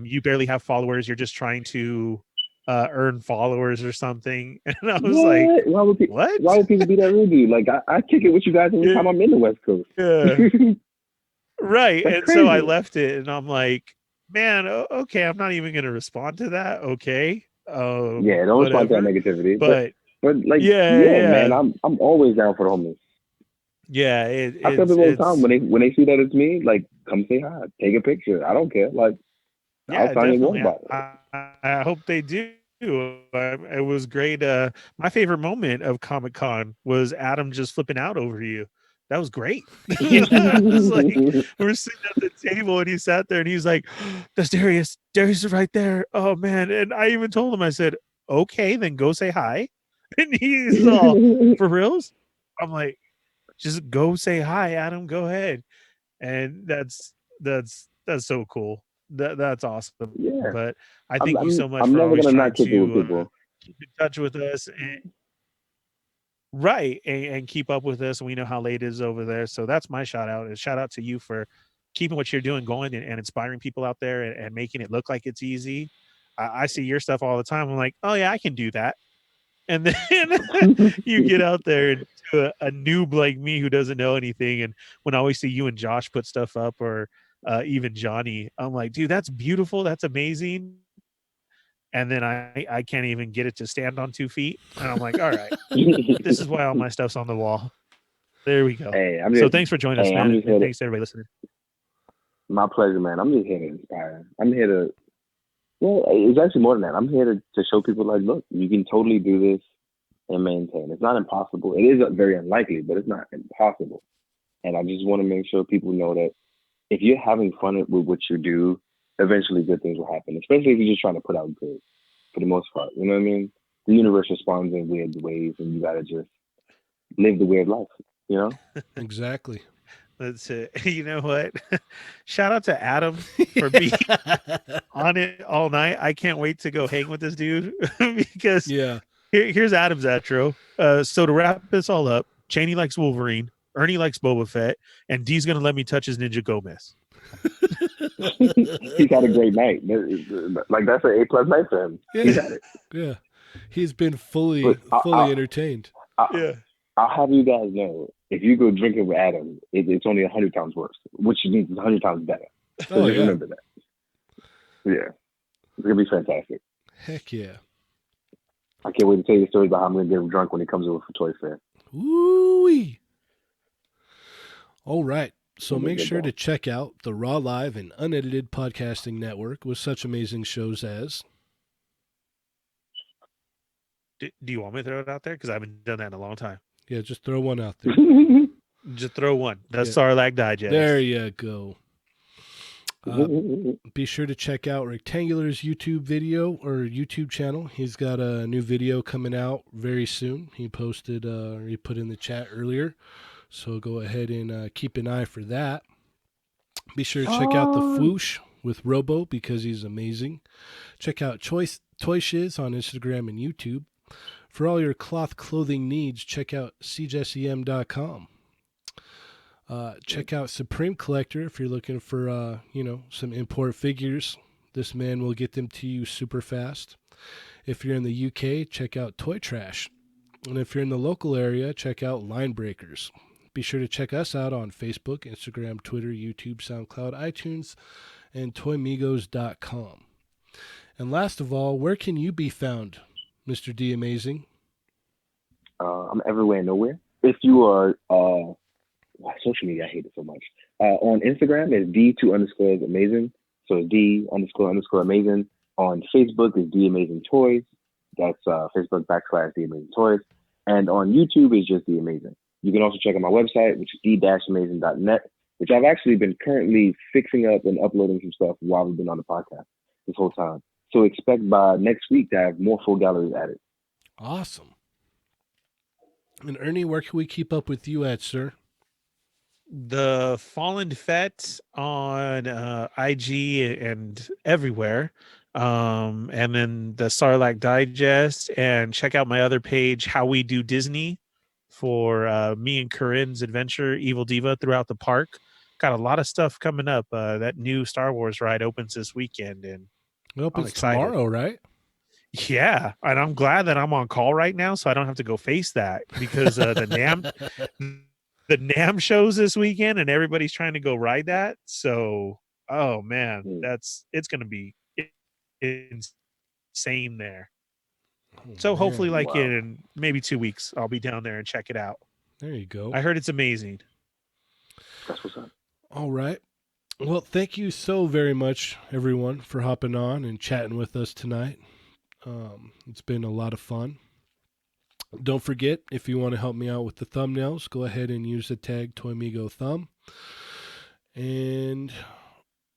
you barely have followers, you're just trying to earn followers or something. And I was like, why would what? Why would people be that rude to you? Like I kick it with you guys every time I'm in the West Coast. Yeah. Right. That's And so I crazy. left it, and I'm like, man, okay, I'm not even gonna respond to that. Okay. Yeah, don't respond to that Whatever. negativity. But But like, yeah, man, I'm always down for the homies. yeah, I tell people all the time when they see that it's me, like, come say hi, take a picture. I don't care. Like, yeah, I'll sign your water definitely. bottle. I hope they do. It was great. My favorite moment of Comic Con was Adam just flipping out over you. That was great. I was like, we're sitting at the table, and he sat there, and he's like, "That's Darius. Darius is right there. Oh man!" And I even told him, I said, "Okay, then go say hi." And he's all, "For reals?" I'm like, "Just go say hi, Adam. Go ahead." And that's so cool. That's awesome. Yeah, But I thank you so much I'm for never always gonna trying not kick it with to people. keep in touch with us, and right, and keep up with us. And we know how late it is over there, so that's my shout out. Is shout out to you for keeping what you're doing going, and inspiring people out there, and making it look like it's easy. I see your stuff all the time. I'm like, oh yeah, I can do that. And then you get out there and to a noob like me who doesn't know anything. And when I always see you and Josh put stuff up, or even Johnny, I'm like, dude, that's beautiful. That's amazing. And then I can't even get it to stand on 2 feet. And I'm like, all right, this is why all my stuff's on the wall. There we go. Hey, So thanks for joining us, man. And thanks to everybody listening. My pleasure, man. I'm just here to inspire. I'm here to, well, it's actually more than that. I'm here to show people, like, look, you can totally do this and maintain. It's not impossible. It is very unlikely, but it's not impossible. And I just want to make sure people know that if you're having fun with what you do, eventually good things will happen, especially if you're just trying to put out good for the most part. You know what I mean? The universe responds in weird ways, and you got to just live the weird life, you know? Exactly. That's it. You know what? Shout out to Adam for being on it all night. I can't wait to go hang with this dude because Yeah. Here's Adam's outro. So to wrap this all up, Cheney likes Wolverine, Ernie likes Boba Fett, and D's gonna let me touch his Ninja Gomez. He's had a great night. Like, that's an A+ night for him. Yeah. He's had it. Yeah. He's been fully entertained. Yeah. I'll have you guys know, if you go drinking with Adam, it's only 100 times worse, which means it's 100 times better. So just remember that. Yeah. It's going to be fantastic. Heck yeah. I can't wait to tell you the stories about how I'm going to get him drunk when he comes over for Toy Fair. Woo-wee. All right. So We'll make get sure that. to check out the Raw Live and Unedited Podcasting Network with such amazing shows as Do you want me to throw it out there? Because I haven't done that in a long time. yeah, just throw one out there. Just throw one. The Yeah. Sarlacc Digest. There you go. Be sure to check out Rectangular's YouTube video or YouTube channel. He's got a new video coming out very soon. He posted, he put in the chat earlier. So go ahead and keep an eye for that. Be sure to check out the Fwoosh with Robo because he's amazing. Check out Toy Shiz on Instagram and YouTube. For all your cloth clothing needs, check out cjesem.com. Check out Supreme Collector if you're looking for, some import figures. This man will get them to you super fast. If you're in the UK, check out Toy Trash. And if you're in the local area, check out Line Breakers. Be sure to check us out on Facebook, Instagram, Twitter, YouTube, SoundCloud, iTunes, and toymigos.com. And last of all, where can you be found, Mr. D Amazing? I'm everywhere and nowhere. If you are social media, I hate it so much. On Instagram, it's D2_amazing. So it's D__amazing. On Facebook, it's D Amazing Toys. That's Facebook /D Amazing Toys. And on YouTube, it's just D Amazing. You can also check out my website, which is d-amazing.net, which I've actually been currently fixing up and uploading some stuff while we've been on the podcast this whole time. So expect by next week to have more full galleries added. Awesome. And Ernie, where can we keep up with you at, sir? The Fallen Fett on IG and everywhere. And then the Sarlacc Digest, and check out my other page, How We Do Disney, for me and Corinne's adventure, Evil Diva, throughout the park. Got a lot of stuff coming up. That new Star Wars ride opens this weekend, and It opens excited. tomorrow, right? Yeah, and I'm glad that I'm on call right now, so I don't have to go face that, because the NAM shows this weekend, and everybody's trying to go ride that. So, oh man, it's going to be insane there. So hopefully, in maybe 2 weeks, I'll be down there and check it out. There you go. I heard it's amazing. That's what's up. All right. Well, thank you so very much, everyone, for hopping on and chatting with us tonight. It's been a lot of fun. Don't forget, if you want to help me out with the thumbnails, go ahead and use the tag ToyMigoThumb. And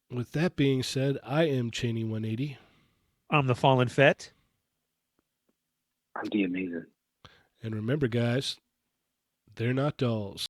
with that being said, I am Cheney180. I'm the Fallen Fett. I'm D Amazing. And remember, guys, they're not dolls.